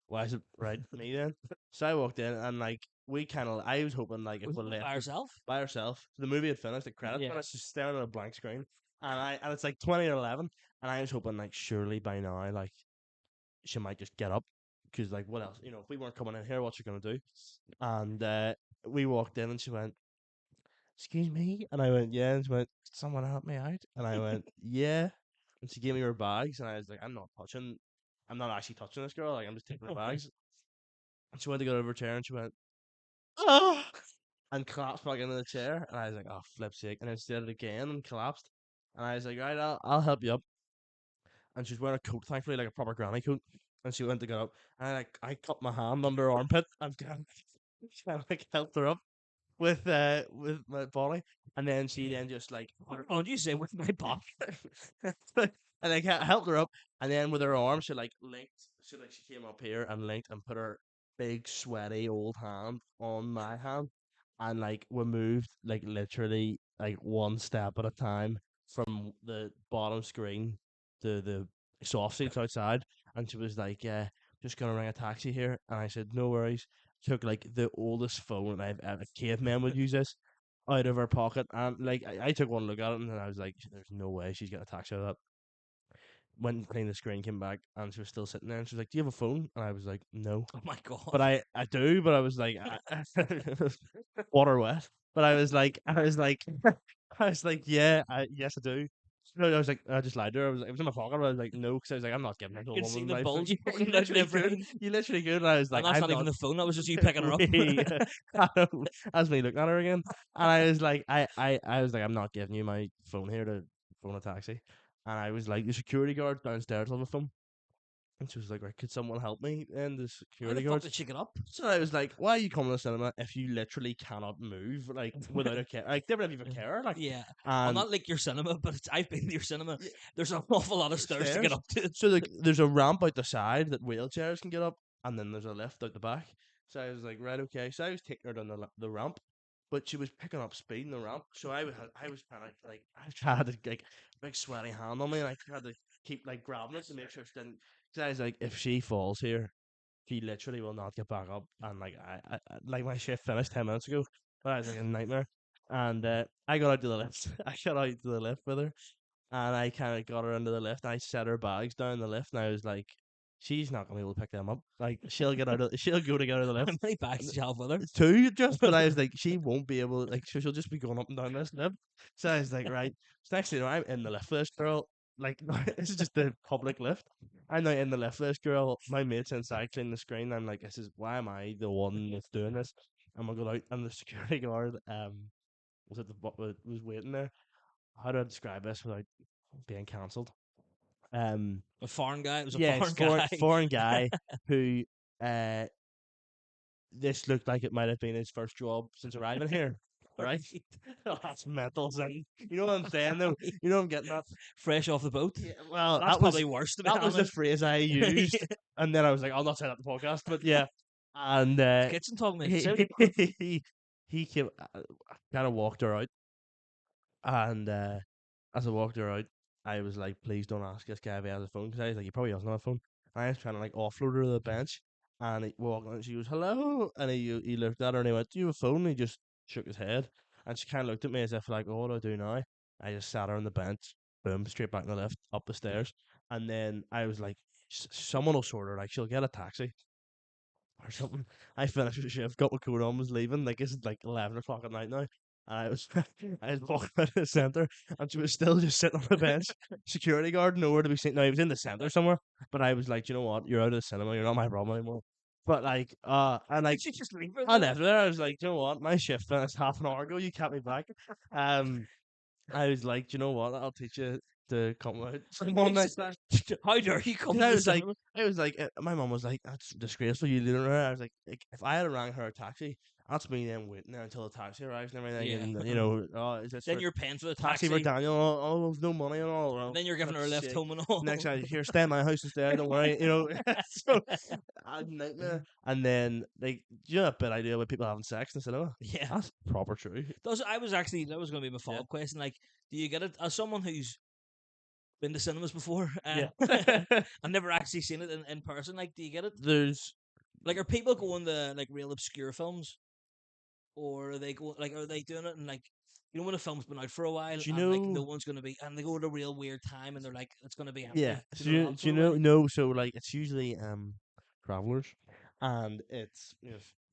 why is it right me then? So I walked in and like I was hoping like if we left By herself? by herself, the movie had finished, the credits Yeah. finished, she's staring at a blank screen, and it's like 20 or 11, and I was hoping like surely by now like she might just get up because like what else if we weren't coming in here, what's she gonna do? And we walked in and she went, "Excuse me," and I went, "Yeah," and she went, "Could someone help me out?" And I went, "Yeah," and she gave me her bags, and I was like, I'm not actually touching this girl. Like I'm just taking her bags. And she went to go over her chair and she went, "Oh," and collapsed back into the chair. And I was like, "Oh, flip's sake." And then she did it again and collapsed. And I was like, "Right, I'll help you up." And she was wearing a coat, thankfully, like a proper granny coat. And she went to get up. And I cut my hand under her armpit and kind of like helped her up with my body. And then she then just like Oh, do you say with my pop? and I helped her up, and then with her arm, she like linked. She came up here and linked and put her big sweaty old hand on my hand, and like we moved like literally like one step at a time from the bottom screen to the soft seats outside, and she was like, "Yeah, just gonna ring a taxi here," and I said, "No worries." Took like the oldest phone I've ever. Caveman would use this out of her pocket, and like I took one look at it, and I was like, "There's no way she's getting a taxi out of that." Went and cleaned the screen, came back, and she was still sitting there. And she was like, "Do you have a phone?" And I was like, "No," Oh my god. but I do. But I was like, water wet. But I was like, yeah, yes, I do. No, I was like, I just lied to her. It was in my pocket. But I was like, no, because I was like, I'm not giving this You old can see woman the my phone. bulge You poking out in literally her could. brain. You literally could. And I was And like, that's I'm not even not. the phone, that was just you picking her up. That's me looking at her again. And I was like, I was like, I'm not giving you my phone here to phone a taxi. And I was like, the security guard downstairs on the phone. And she was like, right, could someone help me? And the How the security fuck guards. did she get up? So I was like, why are you coming to the cinema if you literally cannot move, like, without a care? Like, they don't even care. Like, Yeah. I'll and not like your cinema, but I've been to your cinema. There's an awful lot of stairs to get stairs. up to. So, like, there's a ramp out the side that wheelchairs can get up. and then there's a lift out the back. So I was like, right, okay. So I was taking her down the ramp, but she was picking up speed in the ramp. So I was kind of like I tried to like big sweaty hand on me, and I tried to keep like grabbing it to make sure she didn't. So I was like, if she falls here, she literally will not get back up. And like like my shift finished 10 minutes ago, but I was like a nightmare. And I got out to the lift. I got out to the lift with her, and I kind of got her into the lift. And I set her bags down the lift, and I was like, she's not gonna be able to pick them up. Like she'll go to get out of the How lift. many bags did you have with her? Two just, but I was like, she won't be able. Like she'll just be going up and down this lift. So I was like, right. So next thing you know, I'm in the lift with this girl. Like this is just the public lift. I'm now in the lift with this girl. My mate's inside cleaning the screen. I'm like, this is why am I the one that's doing this? And we go out, and the security guard was at the was waiting there. How do I describe this without being cancelled? A foreign guy. It was a Yeah, foreign guy. foreign guy who uh this looked like it might have been his first job since arriving here. Right? Oh, that's mental, son. You know what I'm saying, though. You know what I'm getting at. Fresh off the boat. Yeah, well, That's probably worse, to be that was the honest. phrase I used, and then I was like, I'll not say that in the podcast, but yeah. And Kitchen talk, mate. he came, kind of walked her out, and as I walked her out, I was like, please don't ask this guy if he has a phone, because I was like, he probably doesn't have a phone. And I was trying to like offload her to the bench, and he walked on, and she goes, hello, and he looked at her, and he went, do you have a phone? And he just shook his head, and she kind of looked at me as if like, oh, what do I do now? I just sat her on the bench, boom, straight back in the lift, up the stairs, and then I was like, someone will sort her, like she'll get a taxi or something. I finished the shift, got my coat on, was leaving. Like it's like 11 o'clock at night now. And I was I was walking out of the centre, and she was still just sitting on the bench. Security guard nowhere to be seen. No, he was in the centre somewhere. But I was like, you know what? You're out of the cinema. You're not my problem anymore. But like, and like, Did you just leave her I there? left there. I was like, you know what? My shift finished half an hour ago. You kept me back. I was like, you know what? I'll teach you to come out someone like that. How dare you come And to I the was like, cinema? my mum was like, that's disgraceful. You doing it. I was like, if I had rang her a taxi, that's me then waiting there until the taxi arrives and everything. Yeah. And you know, oh, is this Then for you're paying for the taxi taxi. for Daniel? Oh, there's no money and all. Well, Then you're giving her a lift sick. home and all. Next time, here, stay in my house instead. Don't worry. You know, so a nightmare. And then like, you know, that bit idea about people having sex in the cinema. Yeah. That's proper true. That was going to be my follow-up question. Like, do you get it as someone who's been to cinemas before? Yeah. I've never actually seen it in person. Like, do you get it? There's Like, are people going to like real obscure films, or are they going like are they doing it and like when a film's been out for a while Do you and like know- no one's going to be and they go at a real weird time and they're like it's going to be empty. yeah. so Do they're you, out do for you a know? while. No. So like, it's usually travelers, and it's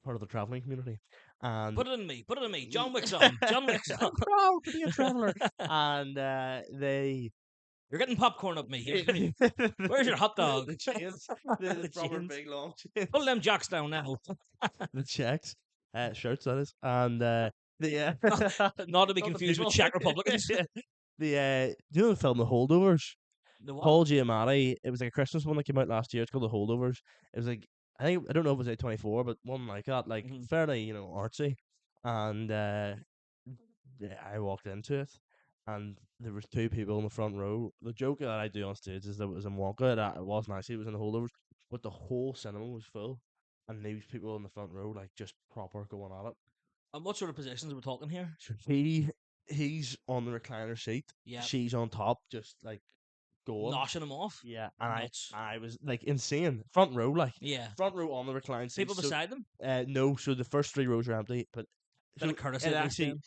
part of the traveling community. And Put it in me. John Wick's on. John Wick's on. I'm proud to be a traveler. And they You're getting popcorn up me. Where's your hot dog? the chains, the proper chains. big long chains, Pull them jocks down now. the checks, shirts that is, and the Not to be not the confused with people- Czech Republicans. the you know the film The Holdovers. The what? Paul Giamatti. It was like a Christmas one that came out last year. It's called The Holdovers. It was like I don't know if it was A24, but one like that, like Mhm. fairly artsy. And yeah, I walked into it, and there was two people in the front row. The joke that I do on stage is that it was in Wonka. That it wasn't actually. It was in The Holdovers, but the whole cinema was full, and these people in the front row like just proper going at it. And what sort of positions are we talking here? He's on the recliner seat. Yeah. She's on top, just like going. Noshing them off. Yeah, and Nuts. I was like insane. Front row, like Yeah. front row on the recline seat. People beside them? No, so the first three rows are empty, but Bit of so courtesy it at least actually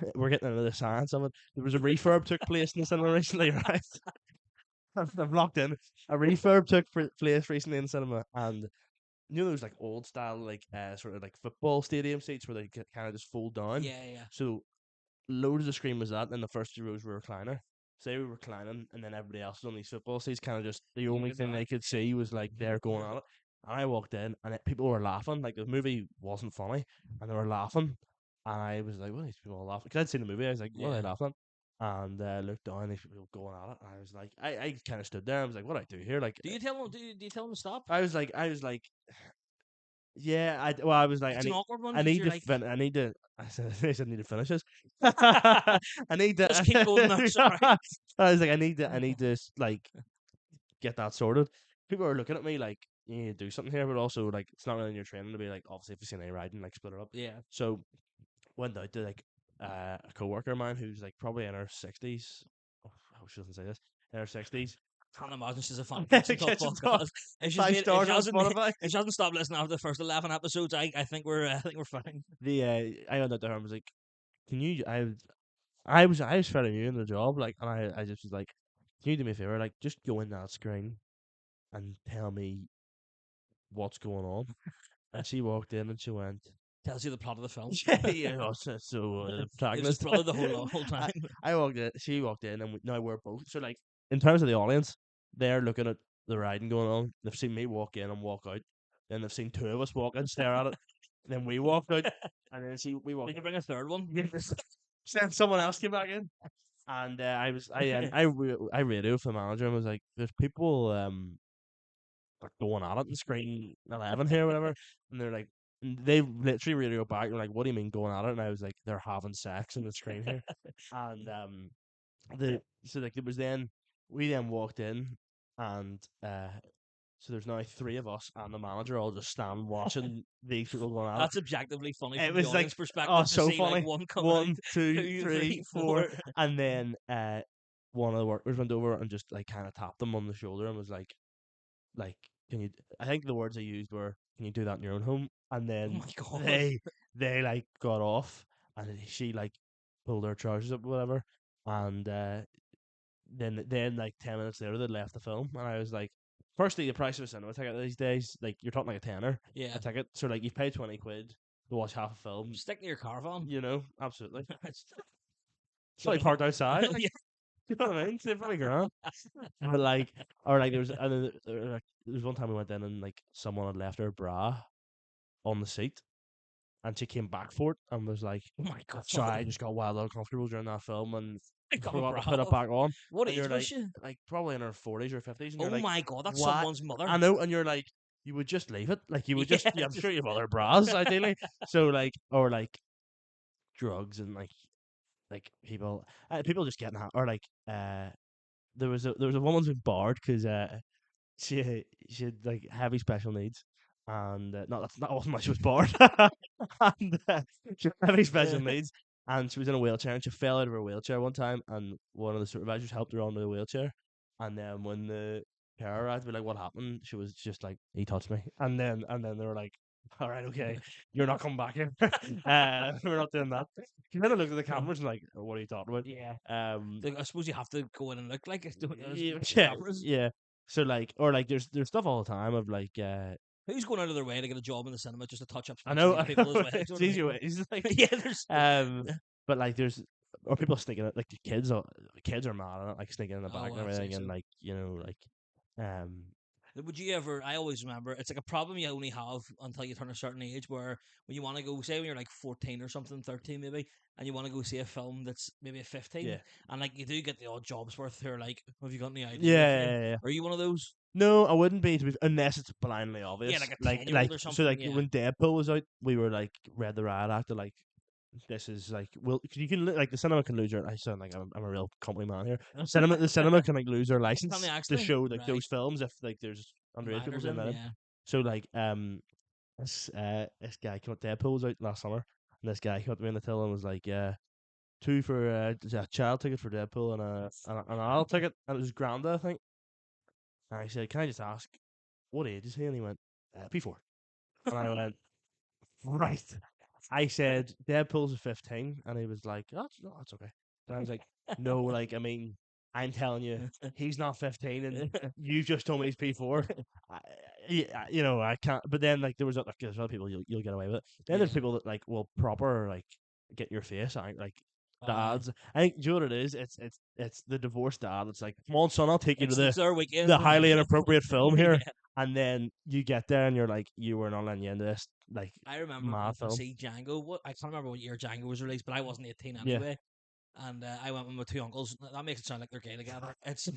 then. we're getting into the science of it. There was a refurb took place in the cinema recently, right? I'm locked in. A refurb took place recently in the cinema, and those like old style like sort of like football stadium seats where they kind of just fold down. Yeah, yeah. So loads of the screen was that, and the first two rows were recliner. So they were reclining, and then everybody else was on these football seats. Kind of just the only thing they could see was like they're going on it. And I walked in, and people were laughing. Like the movie wasn't funny, and they were laughing. And I was like, "What are these people all laughing?" Because I'd seen the movie. I was like, "What are they laughing?" And looked down, these people going at it. And I was like, I kind of stood there. I was like, "What do I do here?" Like, Do you tell them? Do you tell them to stop? I was like, yeah. I was like, It's an awkward one. I 'cause need you're to like, I need to. I said, I need to finish this. I need to Just keep going now, sorry. I was like, I need to like get that sorted. People are looking at me like you need to do something here, but also like it's not really in your training to be like obviously if you see any riding, like split it up. Yeah. So went out to like a coworker of mine who's like probably in her 60s. Oh, I hope she doesn't say this. In her 60s. Can't imagine she's a fan of Kitchen Talk Kitchen Talk, podcast. If she's 5 stars on Spotify. if she hasn't stopped listening after the first 11 episodes, I think I think we're fine. I went out to her and was like, "Can you?" I was fairly new in the job, like, and I just was like, "Can you do me a favor? Like, just go in that screen and tell me what's going on." And she walked in and she went, Tells you the plot of the film. yeah, the It was his protagonist. brother the whole I, time. I walked in, she walked in, and now we're both. So, like, in terms of the audience, they're looking at the riding going on. They've seen me walk in and walk out. Then they've seen two of us walk in, stare at it. Then we walked out, and then we walked. Did you bring a third one? Then someone else came back in, and I radioed for the manager and was like, "There's people like going at it in screen 11 here, or whatever," and they're like. They literally radio back and like, "What do you mean going at it?" And I was like, "They're having sex in the screen here." And so like it was then we then walked in, and so there's now three of us and the manager all just stand watching these people going at it. That's objectively funny It from the was like, audience perspective oh, to so see like funny. one coming out, 1, 2, two, 3, three, 4, four. and then one of the workers went over and just like kind of tapped them on the shoulder and was like, can you? I think the words I used were, "Can you do that in your own home?" And Oh then my god. they like got off, and she like pulled her trousers up, or whatever, and then like 10 minutes later they left the film, and I was like, firstly, the price of a cinema ticket these days, like you're talking like a tenner Yeah. a ticket, so like you've paid 20 quid to watch half a film, Stick to your caravan. you know, absolutely. It's like parked outside, like, Yeah. you know what I mean? It's probably grand. But like, or like there was one time we went in and like someone had left her bra on the seat, and she came back for it and was like, Oh my god. "Sorry, I just got wild uncomfortable during that film and I got forgot a to put it bra. back on." What And age you're was like, she? probably in her 40s or 50s, and Oh you're like, my god, that's "What?" someone's mother. I know, and you're like, you would just leave it, like you would just. Yeah, Yeah, I'm just sure you have other bras, ideally. So like, or like drugs and like people just getting or like there was a woman who barred because she had like heavy special needs, and no, that wasn't why she was born. And she had heavy special needs, and she was in a wheelchair, and she fell out of her wheelchair one time, and one of the supervisors helped her onto the wheelchair, and then when the carer arrived, to be like, "What happened?" She was just like, "He touched me," and then they were like, "All right, okay, you're not coming back here. We're not doing that." She kind of looked at the cameras and like, "What are you talking about?" Yeah. Um, I suppose you have to go in and look like it. yeah, Cameras. yeah. So like, or like, there's stuff all the time of like, Who's going out of their way to get a job in the cinema just to touch up I special know, needs people as well? it's easy ways, like, Yeah, there's um, but like there's or people sneaking it, like the kids are mad at it, like sneaking in the back oh, and I'd say everything, and so. like like, um, Would you ever? I always remember it's like a problem you only have until you turn a certain age. Where when you want to go, say when you're like 14 or something, 13 maybe, and you want to go see a film that's maybe a 15, yeah, and like you do get the odd jobs worth. They're like, "Have you got any yeah, ID with you?" yeah, yeah. Are you one of those? No, I wouldn't be unless it's blindly Yeah, obvious. like a Like 10-year-old or so something. like Yeah. when Deadpool was out, we were like read the riot act, like this is like, well, 'cause you can like the cinema can lose your. I sound like I'm a real company man here. The cinema can like lose their Can they license to actually? show like Right. those films if like there's underage people Minors being in. let in. Yeah. So like this guy came up. Deadpool was out last summer, and this guy came up to me in the till and was like, "Yeah, two for a child ticket for Deadpool and an adult ticket," and it was grand, I think. And I said, "Can I just ask what age is he?" And he went, "P4." And I went, "Right." I said, "Deadpool's a 15," and he was like, "Oh, no, that's okay." And I was like, "No, like, I mean, I'm telling you, he's not 15, and you just told me he's P4. I can't." But then, like, there's other people you'll get away with it. Then there's Yeah. people that like will proper like get your face out, like Uh, dads. I think, do you know what it is? It's the divorced dad. It's like, "Come on, son, I'll take you to it's the their weekend. the highly inappropriate film here." Yeah. And then you get there and you're like, "You were not letting you into this like I remember mad going to film." see Django. What I can't remember what year Django was released, but I wasn't 18 Yeah, anyway. And I went with my two uncles. That makes it sound like they're gay together. It's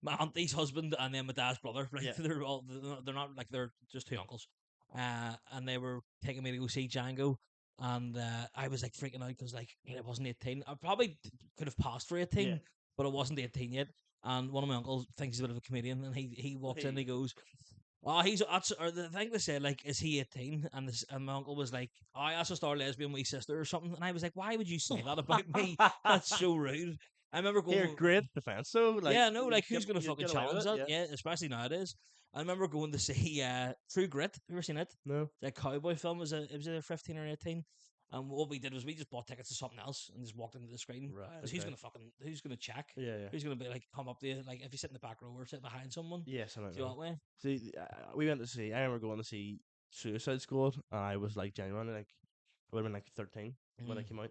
my auntie's husband and then my dad's brother. Like yeah, they're not like they're just two uncles. And they were taking me to go see Django, and I was like freaking out because like it wasn't 18. I probably could have passed for yeah. 18, but it wasn't 18 yet. And one of my uncles thinks he's a bit of a comedian, and he walks in and he goes, Oh, or the thing they said, like, is he 18? And my uncle was like, oh, I asked a star lesbian with his sister or something. And I was like, why would you say that about me? That's so rude. I remember Here, going, great defense. So, like, yeah, no, like, who's going to you'd fucking get away with challenge it. that? Yeah. Yeah, especially nowadays. I remember going to see True Grit. Have you ever seen it? No. That cowboy film it was either 15 or 18. And what we did was we just bought tickets to something else and just walked into the screen. Right. Because Okay. who's gonna check? Yeah. Yeah. Who's gonna be like, come up to you? Like, if you sit in the back row or sit behind someone, Yes, I do don't you know know. that way? See, we went to see. I remember going to see Suicide Squad, and I was like genuinely like, I would have been like 13 when Mm. it came out.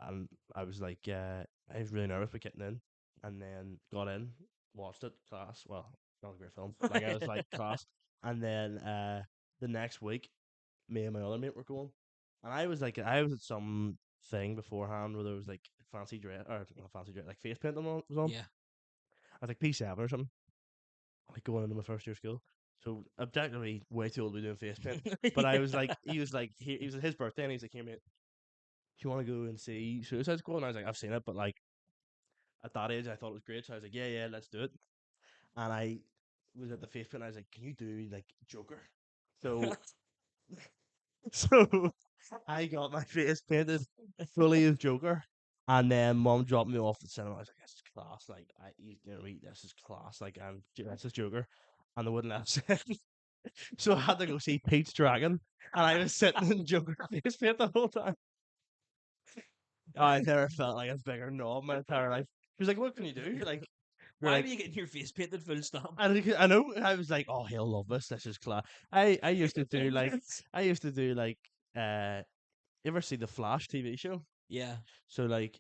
And I was like, I was really nervous about getting in, and then got in, watched it, class. Well, not a great film, but like I was like class. And then the next week, me and my other mate were going, and I was at some thing beforehand where there was like fancy dress or not fancy dress, like face paint was on. Yeah. I was like P7 or something, like going into my first year of school. So objectively way too old to be doing face paint. But I was like, he was his birthday, and he's like, here mate, do you want to go and see Suicide Squad? And I was like, I've seen it, but like at that age, I thought it was great, so I was like, yeah, let's do it. And I was at the face paint, and I was like, can you do like Joker? So so I got my face painted fully as Joker. And then mom dropped me off at the cinema. I was like, "This is class! Like, this is class! Like, this is Joker." And they wouldn't let us in. So I had to go see Pete's Dragon, and I was sitting in Joker face paint the whole time. I never felt like a bigger knob in my entire life. She was like, "What can you do?" You're Why were like, you getting your face painted full stop? I know. I was like, "Oh, he'll love this. This is class." I used to do like, I used to do like, you ever see the Flash TV show? Yeah. So like,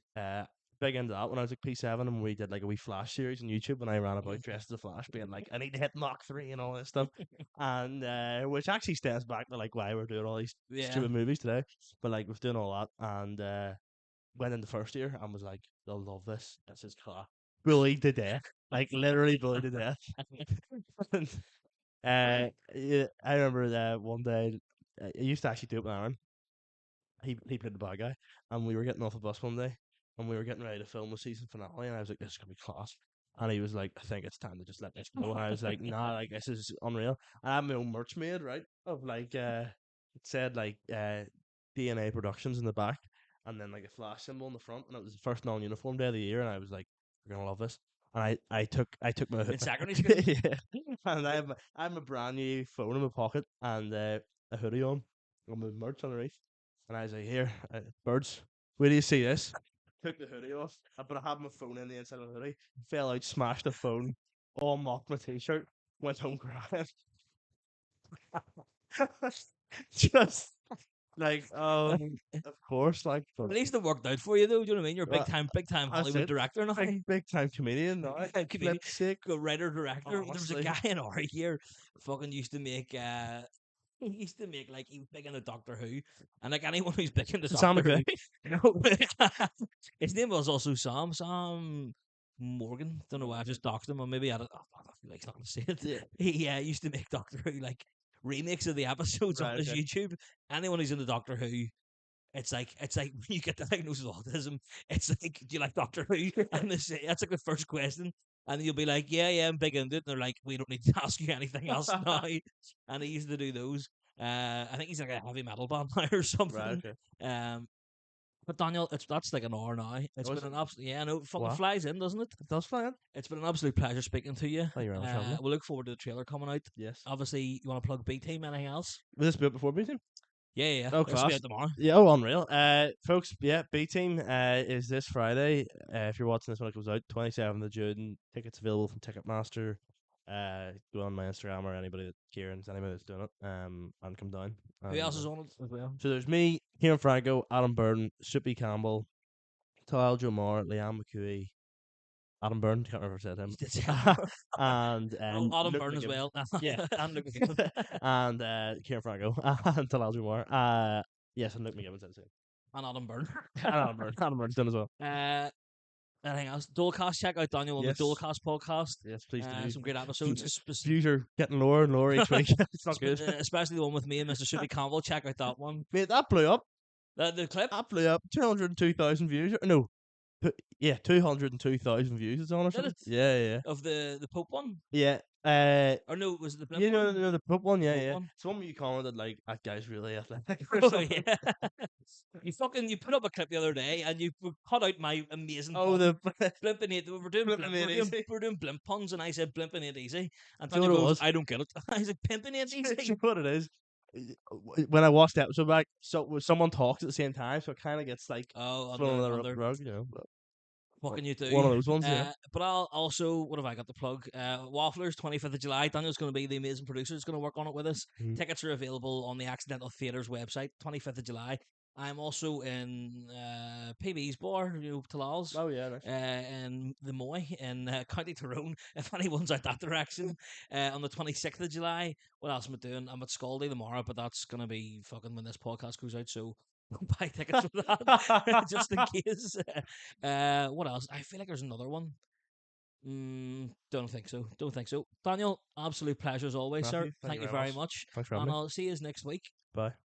big into that when I was like P7, and we did like a wee Flash series on YouTube, and I ran about dressed as a Flash, being like, I need to hit Mach 3 and all this stuff, and which actually stems back to like why we're doing all these Yeah. stupid movies today. But like, we're doing all that, and went in the first year and was like, they'll love this. This is class. Bullied to death, like literally bullied to death. And, yeah, I remember that one day. I used to actually do it with Aaron. He played the bad guy, and we were getting off a bus one day, and we were getting ready to film the season finale, and I was like, "This is gonna be class." And he was like, "I think it's time to just let this go." And I was like, "Nah, like this is unreal." I had my own merch made, right? Of like, it said like DNA Productions in the back, and then like a flash symbol in the front, and it was the first non-uniform day of the year, and I was like, "We're gonna love this." And I took my In secondary school? yeah, and I have a brand new phone in my pocket and a hoodie on my merch underneath. And I was like, here, birds, where do you see this? Took the hoodie off, but I had my phone in the inside of the hoodie, fell out, smashed the phone, all mocked my t-shirt, went home crying. Just like, of course, like, At least it worked out for you, though. Do you know what I mean? You're a well, big time that's Hollywood it. director now. Big time comedian now. Big time comedian, Flip's sick, good writer director. There was a honestly. guy in our year, fucking used to make. He used to make like he was big into Doctor Who, and like anyone who's big into Sam Doctor Who, McVeigh. no, his name was also Sam Morgan. Don't know why I just doxed him, or maybe I don't. Oh, fuck, I feel like he's not gonna say it. Yeah, He used to make Doctor Who like remakes of the episodes on right, his okay. YouTube. Anyone who's into Doctor Who, it's like when you get the diagnosis of autism, it's like, do you like Doctor Who? And they say that's like the first question. And you'll be like, yeah, I'm big into it. And they're like, we don't need to ask you anything else now. And he used to do those. I think he's like a heavy metal band now or Right, something. okay. Um, but Daniel, that's like an hour now. It's Was been it? an absolute, yeah, no, fucking Wow. flies in, doesn't it? It does fly in. It's been an absolute pleasure speaking to you. Thank you very much for having me. We'll look forward to the trailer coming out. Yes. Obviously, you want to plug B Team, anything else? Was this bit before beating? Yeah. Oh, This will be class. out tomorrow. Yeah, oh, unreal. Folks, yeah, B Team is this Friday. If you're watching this when it comes out, 27th of June. Tickets available from Ticketmaster. Go on my Instagram or Kieran's, anybody that's doing it. And come down. Who And, else is on it as well? so there's me, Kieran Franco, Adam Byrne, Soupy Campbell, Tal Jomar, Liam McCooey, Adam Byrne, can't remember if I said him. You did say Adam. And Oh, Adam Luke Byrne as McGibbon. well. Yeah. And Luke McGibbon. And Kieran Franco and Talal Jumar. Yes, and Luke McGibbon said the same. And Adam Byrne. And Adam Byrne's done as well. Anything else? Dualcast, check out Daniel on Yes. the Dualcast podcast. Yes, please do. Some great episodes. Views are getting lower and lower each week. It's not good. Especially the one with me and Mr. Soupy Campbell. Check out that one. Mate, that blew up. The clip? That blew up. 202,000 views. No. Yeah, 202,000 views it's on or Did something. it? Yeah. Of the Pope one? Yeah. Or no, was it the blimp You one? know the Pope one, The yeah, Pope yeah. one? It's one where you commented like that guy's really athletic or Oh something. yeah. You put up a clip the other day and you cut out my amazing Oh, pun. the Blimping it. We're doing flipping blimp. it We're doing easy. we're doing blimp puns, and I said blimping it easy. And Do you Tanya know what it goes, was? I don't get it. I was like, pimping it Do you easy. know what it is? When I watched the episode back, so someone talks at the same time, so it kind of gets like Oh, thrown under on the under. rug, you know. But What can you one do? of those ones, yeah. But I'll also, what have I got to plug? Wafflers, 25th of July. Daniel's going to be the amazing producer who's going to work on it with us. Mhm. Tickets are available on the Accidental Theatres website, 25th of July. I'm also in PB's bar, Talal's, Oh yeah, nice. in the Moy in County Tyrone, if anyone's out that direction. On the 26th of July. What else am I doing? I'm at Scaldy tomorrow, but that's going to be fucking when this podcast goes out, so don't buy tickets for that, just in case. What else? I feel like there's another one. Don't think so. Don't think so. Daniel, absolute pleasure as always, sir. Matthew, thank Thank you you very very much. much. Thanks for having And me. I'll see you next week. Bye.